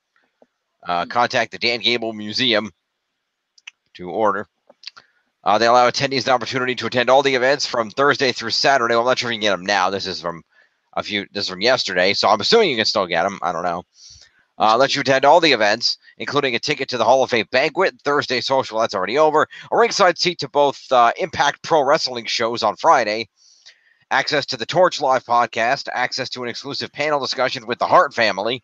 Contact the Dan Gable Museum to order. They allow attendees the opportunity to attend all the events from Thursday through Saturday. Well, I'm not sure if you can get them now. This is from yesterday, so I'm assuming you can still get them. I don't know. Let you attend all the events, including a ticket to the Hall of Fame banquet, Thursday social, that's already over, a ringside seat to both Impact Pro Wrestling shows on Friday, access to the Torch Live podcast, access to an exclusive panel discussion with the Hart family,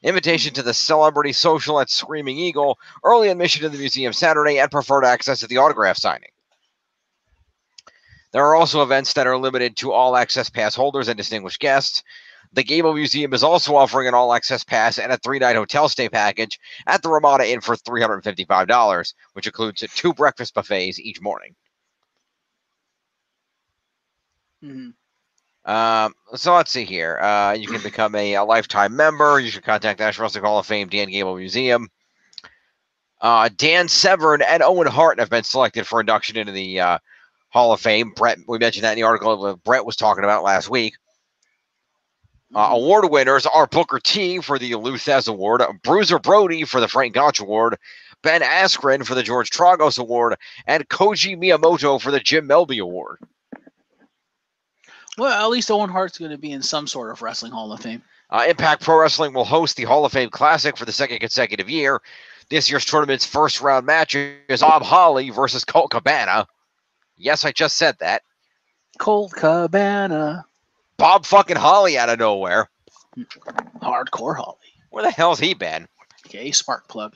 invitation to the Celebrity Social at Screaming Eagle, early admission to the museum Saturday, and preferred access to the autograph signing. There are also events that are limited to all access pass holders and distinguished guests. The Gable Museum is also offering an all-access pass and a 3-night hotel stay package at the Ramada Inn for $355, which includes 2 breakfast buffets each morning. Mm-hmm. So let's see here. You can become a lifetime member. You should contact National Wrestling Hall of Fame, Dan Gable Museum. Dan Severn and Owen Hart have been selected for induction into the Hall of Fame. Brett, we mentioned that in the article that Brett was talking about last week. Award winners are Booker T for the Luthez Award, Bruiser Brody for the Frank Gotch Award, Ben Askren for the George Tragos Award, and Koji Miyamoto for the Jim Melby Award. Well, at least Owen Hart's going to be in some sort of Wrestling Hall of Fame. Impact Pro Wrestling will host the Hall of Fame Classic for the second consecutive year. This year's tournament's first round match is Bob Holly versus Colt Cabana. Yes, I just said that. Colt Cabana. Bob fucking Holly out of nowhere. Hardcore Holly. Where the hell's he been? Okay, spark plug.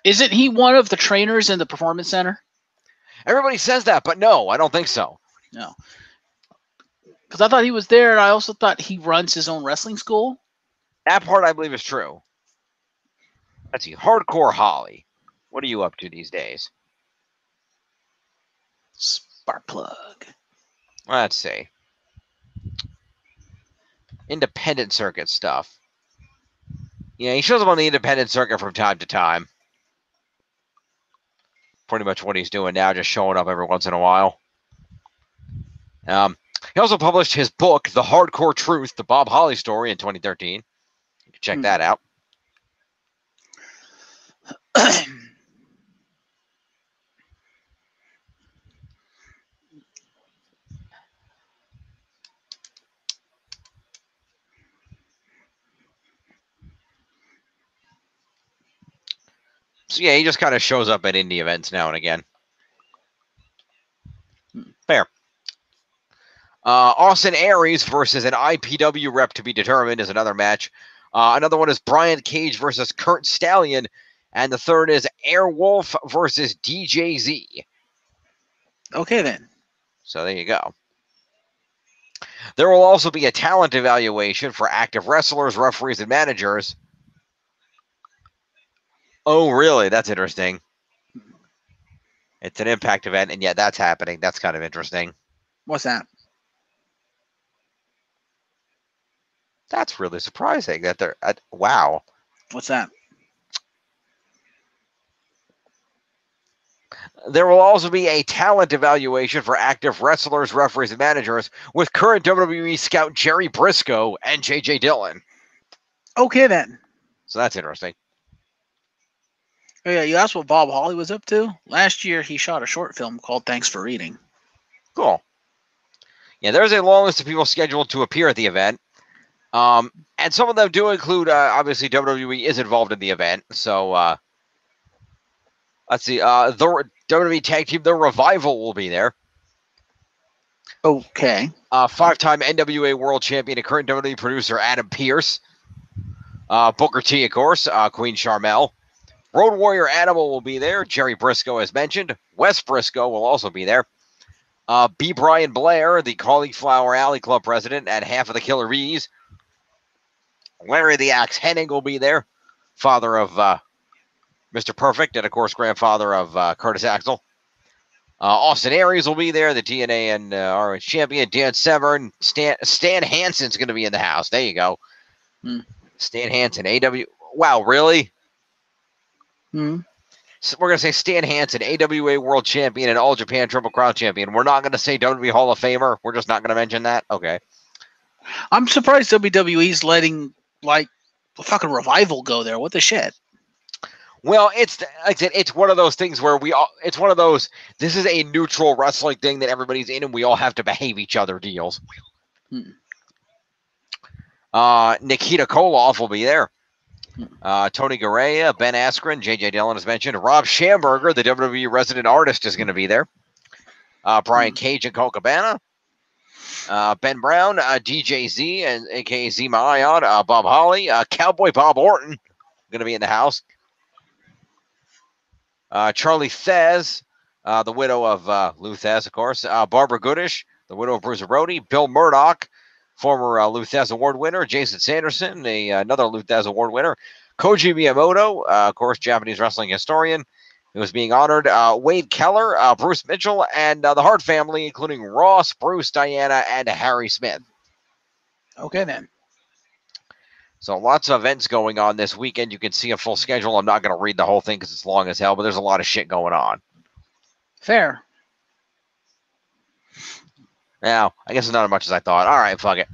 Isn't he one of the trainers in the Performance Center? Everybody says that, but no, I don't think so. No. Because I thought he was there, and I also thought he runs his own wrestling school. That part I believe is true. Let's see. Hardcore Holly. What are you up to these days? Spark plug. Let's see. Independent circuit stuff. Yeah, he shows up on the independent circuit from time to time. Pretty much what he's doing now, just showing up every once in a while. He also published his book, The Hardcore Truth, the Bob Holly Story, in 2013. You can check that out. So yeah, he just kind of shows up at indie events now and again. Fair. Austin Aries versus an IPW rep to be determined is another match. Another one is Brian Cage versus Kurt Stallion. And the third is Airwolf versus DJZ. Okay, then. So there you go. There will also be a talent evaluation for active wrestlers, referees, and managers. Oh, really? That's interesting. It's an Impact event, and yeah, that's happening. That's kind of interesting. What's that? That's really surprising that they're... wow. What's that? There will also be a talent evaluation for active wrestlers, referees, and managers with current WWE scout Jerry Briscoe and JJ Dillon. Okay, then. So that's interesting. Oh, yeah, you asked what Bob Holly was up to? Last year, he shot a short film called Thanks for Reading. Cool. Yeah, there's a long list of people scheduled to appear at the event. And some of them do include, obviously, WWE is involved in the event. So, let's see. The WWE Tag Team, The Revival will be there. Okay. Five-time NWA World Champion and current WWE producer Adam Pearce. Booker T, of course. Queen Charmel. Road Warrior Animal will be there. Jerry Briscoe, as mentioned. Wes Briscoe will also be there. B. Brian Blair, the Cauliflower Alley Club president, and half of the Killer Bees. Larry the Axe Hennig will be there. Father of Mr. Perfect, and of course, grandfather of Curtis Axel. Austin Aries will be there. The TNA and RH champion. Dan Severn. Stan Hansen's going to be in the house. There you go. Stan Hansen, AW. Wow, really? So we're going to say Stan Hansen, AWA World Champion and All Japan Triple Crown Champion. We're not going to say WWE Hall of Famer. We're just not going to mention that. Okay. I'm surprised WWE's letting, like, the fucking Revival go there. What the shit? Well, it's like I said, it's one of those things where it's one of those, this is a neutral wrestling thing that everybody's in and we all have to behave each other deals. Nikita Koloff will be there. Tony Garea, Ben Askren, JJ Dillon as mentioned. Rob Schamberger, the WWE resident artist, is going to be there. Brian Cage and Colt Cabana. Ben Brown, DJ Z, and aka Zema Ion, Bob Holly, Cowboy Bob Orton, going to be in the house. Charlie Thez, the widow of Lou Thez, of course. Barbara Goodish, the widow of Bruce Brody. Bill Murdoch, former Lou Thez Award winner. Jason Sanderson, another Lou Thez Award winner. Koji Miyamoto, of course, Japanese wrestling historian, who is being honored. Wade Keller, Bruce Mitchell, and the Hart family, including Ross, Bruce, Diana, and Harry Smith. Okay, then. So lots of events going on this weekend. You can see a full schedule. I'm not going to read the whole thing because it's long as hell, but there's a lot of shit going on. Fair. Now, I guess it's not as much as I thought. All right, fuck it.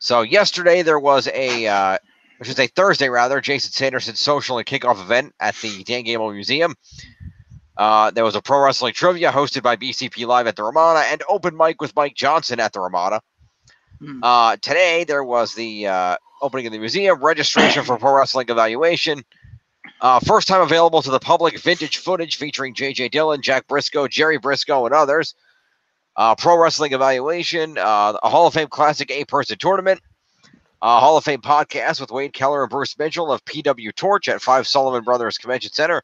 So yesterday there was Thursday rather, Jason Sanderson's social and kickoff event at the Dan Gable Museum. There was a pro wrestling trivia hosted by BCP Live at the Ramada and open mic with Mike Johnson at the Ramada. Today there was the opening of the museum, registration for pro wrestling evaluation. First time available to the public, vintage footage featuring JJ Dillon, Jack Briscoe, Jerry Briscoe, and others. Pro wrestling evaluation, a Hall of Fame Classic 8-person tournament, Hall of Fame podcast with Wade Keller and Bruce Mitchell of PW Torch at 5 Sullivan Brothers Convention Center.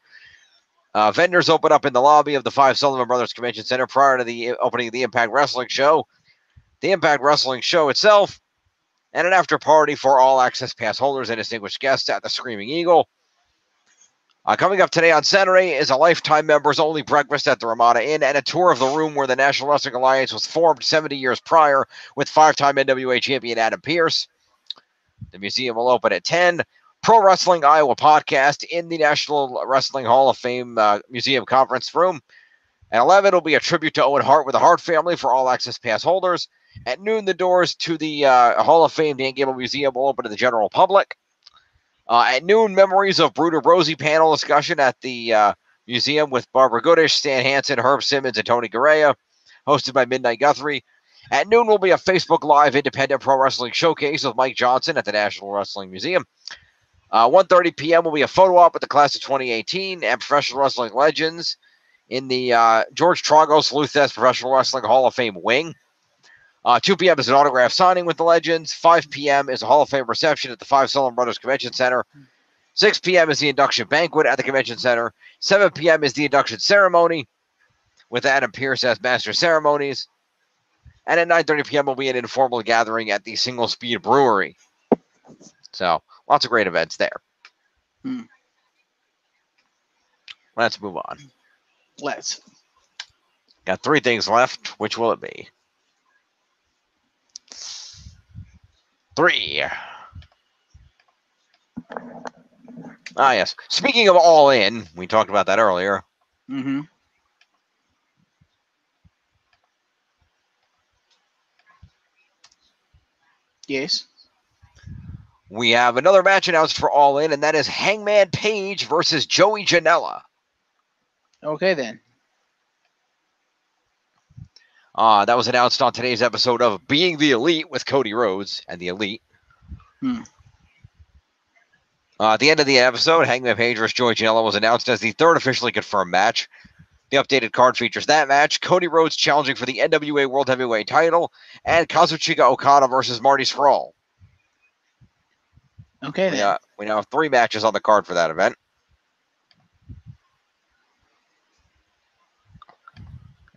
Vendors open up in the lobby of the 5 Sullivan Brothers Convention Center prior to the opening of the Impact Wrestling Show. The Impact Wrestling Show itself, and an after party for all access pass holders and distinguished guests at the Screaming Eagle. Coming up today on Saturday is a lifetime members only breakfast at the Ramada Inn and a tour of the room where the National Wrestling Alliance was formed 70 years prior with 5-time NWA champion Adam Pearce. The museum will open at 10. Pro Wrestling Iowa podcast in the National Wrestling Hall of Fame Museum Conference Room. At 11, it'll be a tribute to Owen Hart with the Hart family for all access pass holders. At noon, the doors to the Hall of Fame Dan Gable Museum will open to the general public. At noon, Memories of Bruder Rosie panel discussion at the museum with Barbara Goodish, Stan Hansen, Herb Simmons, and Tony Garea, hosted by Midnight Guthrie. At noon will be a Facebook Live Independent Pro Wrestling Showcase with Mike Johnson at the National Wrestling Museum. 1:30 p.m. will be a photo op with the class of 2018 and professional wrestling legends in the George Tragos Luthes Professional Wrestling Hall of Fame wing. 2 p.m. is an autograph signing with the Legends. 5 p.m. is a Hall of Fame reception at the Five Sullivan Brothers Convention Center. 6 p.m. is the induction banquet at the Convention Center. 7 p.m. is the induction ceremony with Adam Pearce as Master of Ceremonies. And at 9:30 p.m. will be an informal gathering at the Single Speed Brewery. So, lots of great events there. Let's move on. Let's. Got 3 things left. Which will it be? 3. Ah, yes. Speaking of All In, we talked about that earlier. Mm-hmm. Yes. We have another match announced for All In, and that is Hangman Page versus Joey Janela. Okay, then. That was announced on today's episode of Being the Elite with Cody Rhodes and the Elite. At the end of the episode, Hangman Page vs. Joey Janela was announced as the 3rd officially confirmed match. The updated card features that match, Cody Rhodes challenging for the NWA World Heavyweight title, and Kazuchika Okada versus Marty Scurll. Okay, then. We now have 3 matches on the card for that event.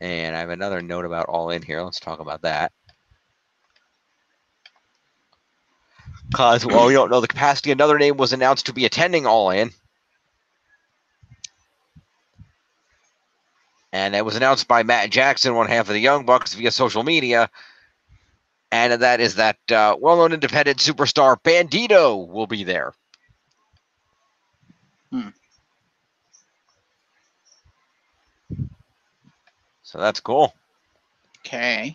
And I have another note about All In here. Let's talk about that. Because, well, we don't know the capacity. Another name was announced to be attending All In. And it was announced by Matt Jackson, one half of the Young Bucks, via social media. And that is that well-known independent superstar Bandito will be there. So that's cool. Okay.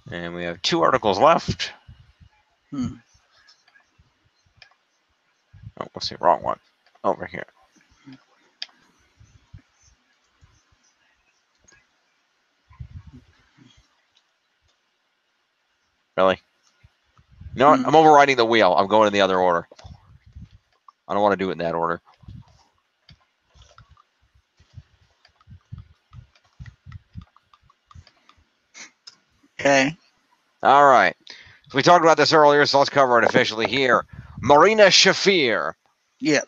And we have 2 articles left. Oh, what's the wrong one? Over here. Really? You know what? I'm overriding the wheel. I'm going in the other order. I don't want to do it in that order. Okay. All right. So we talked about this earlier, so let's cover it officially here. Marina Shafir. Yep.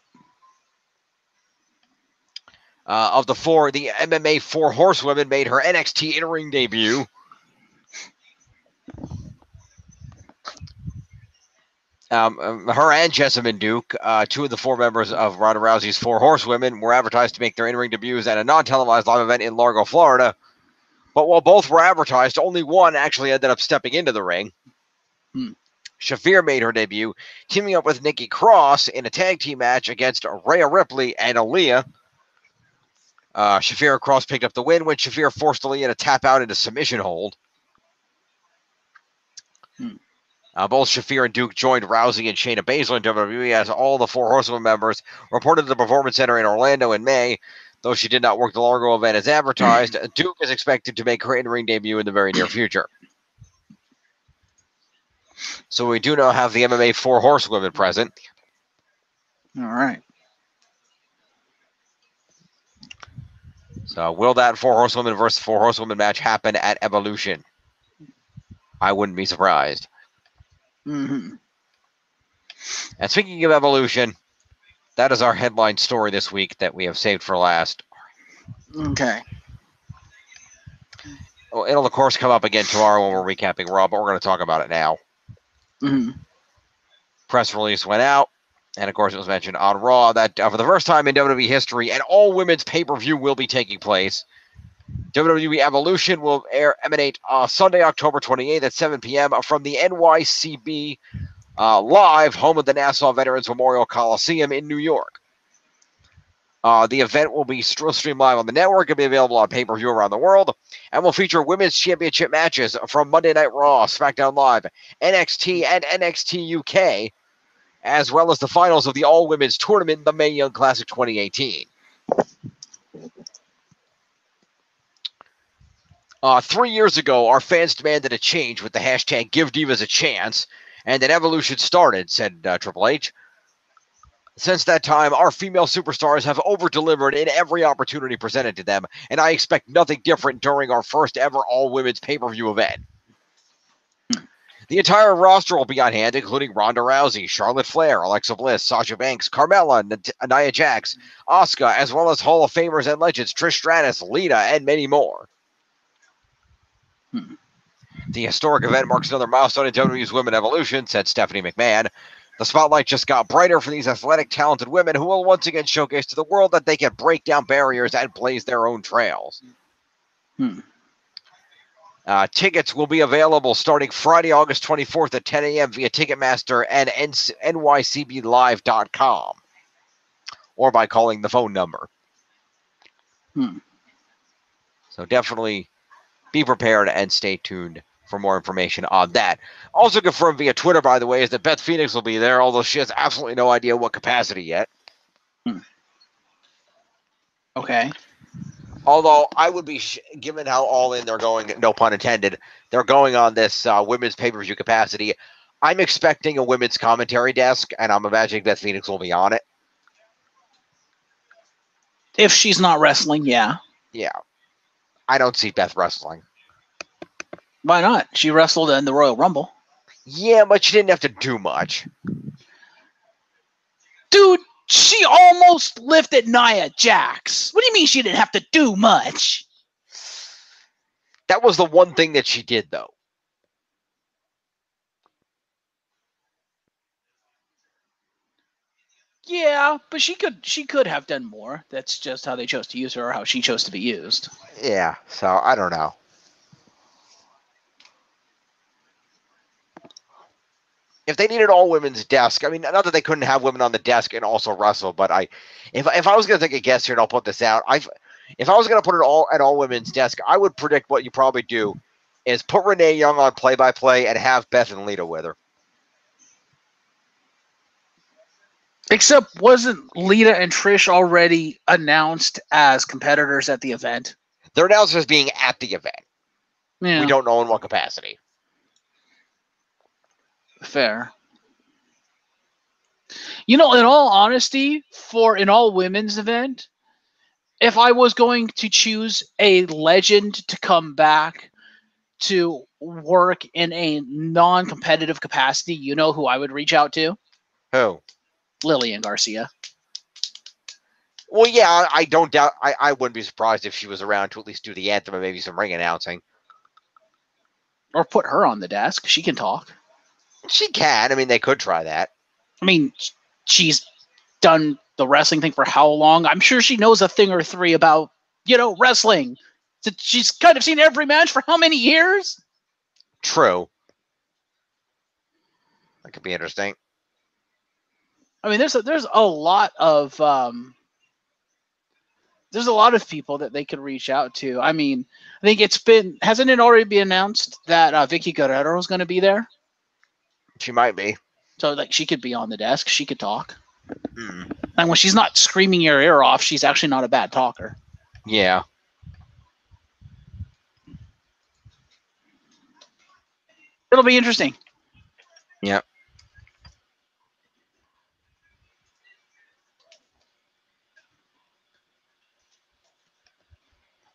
Of the 4, the MMA 4 Horsewomen made her NXT in-ring debut. Her and Jessamine Duke, 2 of the 4 members of Ronda Rousey's 4 Horsewomen, were advertised to make their in-ring debuts at a non-televised live event in Largo, Florida. But while both were advertised, only one actually ended up stepping into the ring. Shafir made her debut, teaming up with Nikki Cross in a tag team match against Rhea Ripley and Aaliyah. Shafir and Cross picked up the win when Shafir forced Aaliyah to tap out into submission hold. Both Shafir and Duke joined Rousey and Shayna Baszler in WWE as all the 4 Horsewomen members reported to the Performance Center in Orlando in May. Though she did not work the Largo event as advertised, Duke is expected to make her in-ring debut in the very near future. So we do now have the MMA 4 Horsewomen present. All right. So will that 4 Horsewomen versus 4 Horsewomen match happen at Evolution? I wouldn't be surprised. And speaking of Evolution, that is our headline story this week that we have saved for last. Okay. Well, it'll, of course, come up again tomorrow when we're recapping Raw, but we're going to talk about it now. Press release went out, and, of course, it was mentioned on Raw that for the first time in WWE history, an all-women's pay-per-view will be taking place. WWE Evolution will emanate Sunday, October 28th at 7 p.m. from the NYCB Live, home of the Nassau Veterans Memorial Coliseum in New York. The event will be streamed live on the network and be available on pay-per-view around the world, and will feature women's championship matches from Monday Night Raw, SmackDown Live, NXT, and NXT UK, as well as the finals of the all-women's tournament, the Mae Young Classic 2018. 3 years ago, our fans demanded a change with the hashtag Give Divas a Chance, and an evolution started, said Triple H. Since that time, our female superstars have over-delivered in every opportunity presented to them, and I expect nothing different during our first ever all-women's pay-per-view event. The entire roster will be on hand, including Ronda Rousey, Charlotte Flair, Alexa Bliss, Sasha Banks, Carmella, Nia Jax, Asuka, as well as Hall of Famers and legends Trish Stratus, Lita, and many more. The historic event marks another milestone in WWE's women evolution, said Stephanie McMahon. The spotlight just got brighter for these athletic, talented women who will once again showcase to the world that they can break down barriers and blaze their own trails. Tickets will be available starting Friday, August 24th at 10 a.m. via Ticketmaster and nycblive.com or by calling the phone number. So definitely be prepared and stay tuned for more information on that. Also confirmed via Twitter, by the way, is that Beth Phoenix will be there, although she has absolutely no idea what capacity yet. Okay. Although I would be, given how all in they're going, no pun intended, they're going on this women's pay-per-view capacity, I'm expecting a women's commentary desk, and I'm imagining Beth Phoenix will be on it. If she's not wrestling, yeah. Yeah. I don't see Beth wrestling. Why not? She wrestled in the Royal Rumble. Yeah, but she didn't have to do much. Dude, she almost lifted Nia Jax. What do you mean she didn't have to do much? That was the one thing that she did, though. Yeah, but she could have done more. That's just how they chose to use her, or how she chose to be used. Yeah, so I don't know. If they needed all women's desk, I mean, not that they couldn't have women on the desk and also wrestle, but if I was going to take a guess here, and I'll put this out, if I was going to put it all at all women's desk, I would predict what you probably do is put Renee Young on play-by-play and have Beth and Lita with her. Except, wasn't Lita and Trish already announced as competitors at the event? They're announced as being at the event. Yeah. We don't know in what capacity. Fair. You know, in all honesty, for an all-women's event, if I was going to choose a legend to come back to work in a non-competitive capacity, you know who I would reach out to? Who? Lillian Garcia. Well, yeah, I don't doubt. I wouldn't be surprised if she was around to at least do the anthem and maybe some ring announcing. Or put her on the desk. She can talk. She can. I mean, they could try that. I mean, she's done the wrestling thing for how long? I'm sure she knows a thing or three about, wrestling. She's kind of seen every match for how many years? True. That could be interesting. I mean, there's a lot of people that they could reach out to. I mean, I think hasn't it already been announced that Vicky Guerrero is going to be there? She might be. So, she could be on the desk. She could talk. And when she's not screaming your ear off, she's actually not a bad talker. Yeah. It'll be interesting. Yep.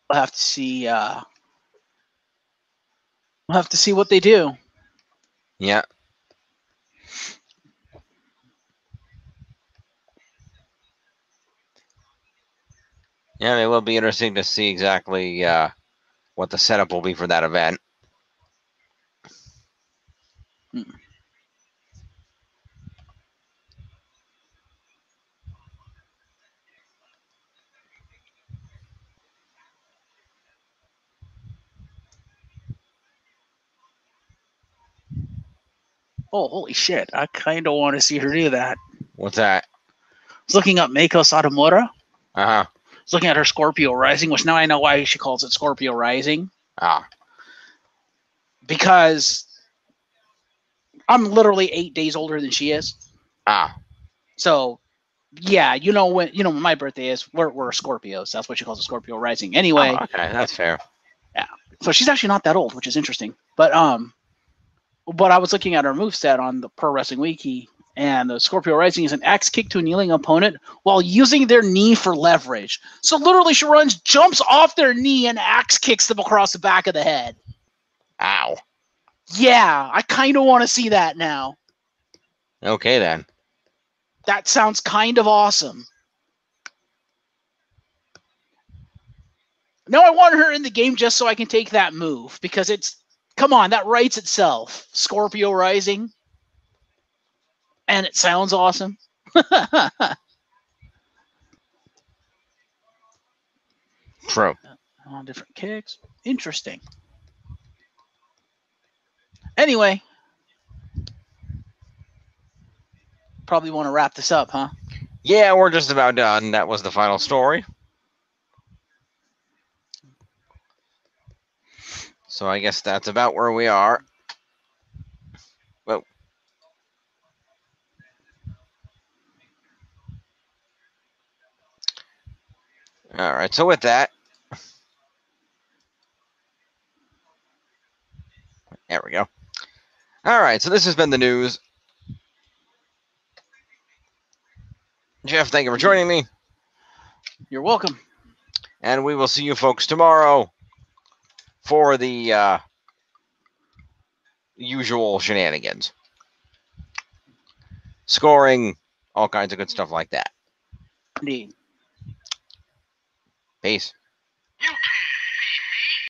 We'll have to see. We'll have to see what they do. Yeah. Yeah, it will be interesting to see exactly what the setup will be for that event. Oh, holy shit. I kind of want to see her do that. What's that? I was looking up Meiko Satomura. Uh-huh. I was looking at her Scorpio Rising, which now I know why she calls it Scorpio Rising. Ah. Because I'm literally 8 days older than she is. Ah. So, yeah, when my birthday is, we're Scorpios. That's what she calls a Scorpio Rising. Anyway. Oh, okay, that's fair. Yeah. So she's actually not that old, which is interesting. But I was looking at her moveset on the Pro Wrestling Wiki, And the Scorpio Rising is an axe kick to a kneeling opponent while using their knee for leverage. So literally, she runs, jumps off their knee, and axe kicks them across the back of the head. Ow. Yeah, I kind of want to see that now. Okay, then. That sounds kind of awesome. No, I want her in the game just so I can take that move, because it's, come on, that writes itself. Scorpio Rising. And it sounds awesome. True. All different kicks. Interesting. Anyway. Probably want to wrap this up, huh? Yeah, we're just about done. That was the final story. So I guess that's about where we are. Well, all right. So with that, there we go. All right. So this has been the news. Geoff, thank you for joining me. You're welcome. And we will see you folks tomorrow for the usual shenanigans. Scoring, all kinds of good stuff like that. Indeed. Peace.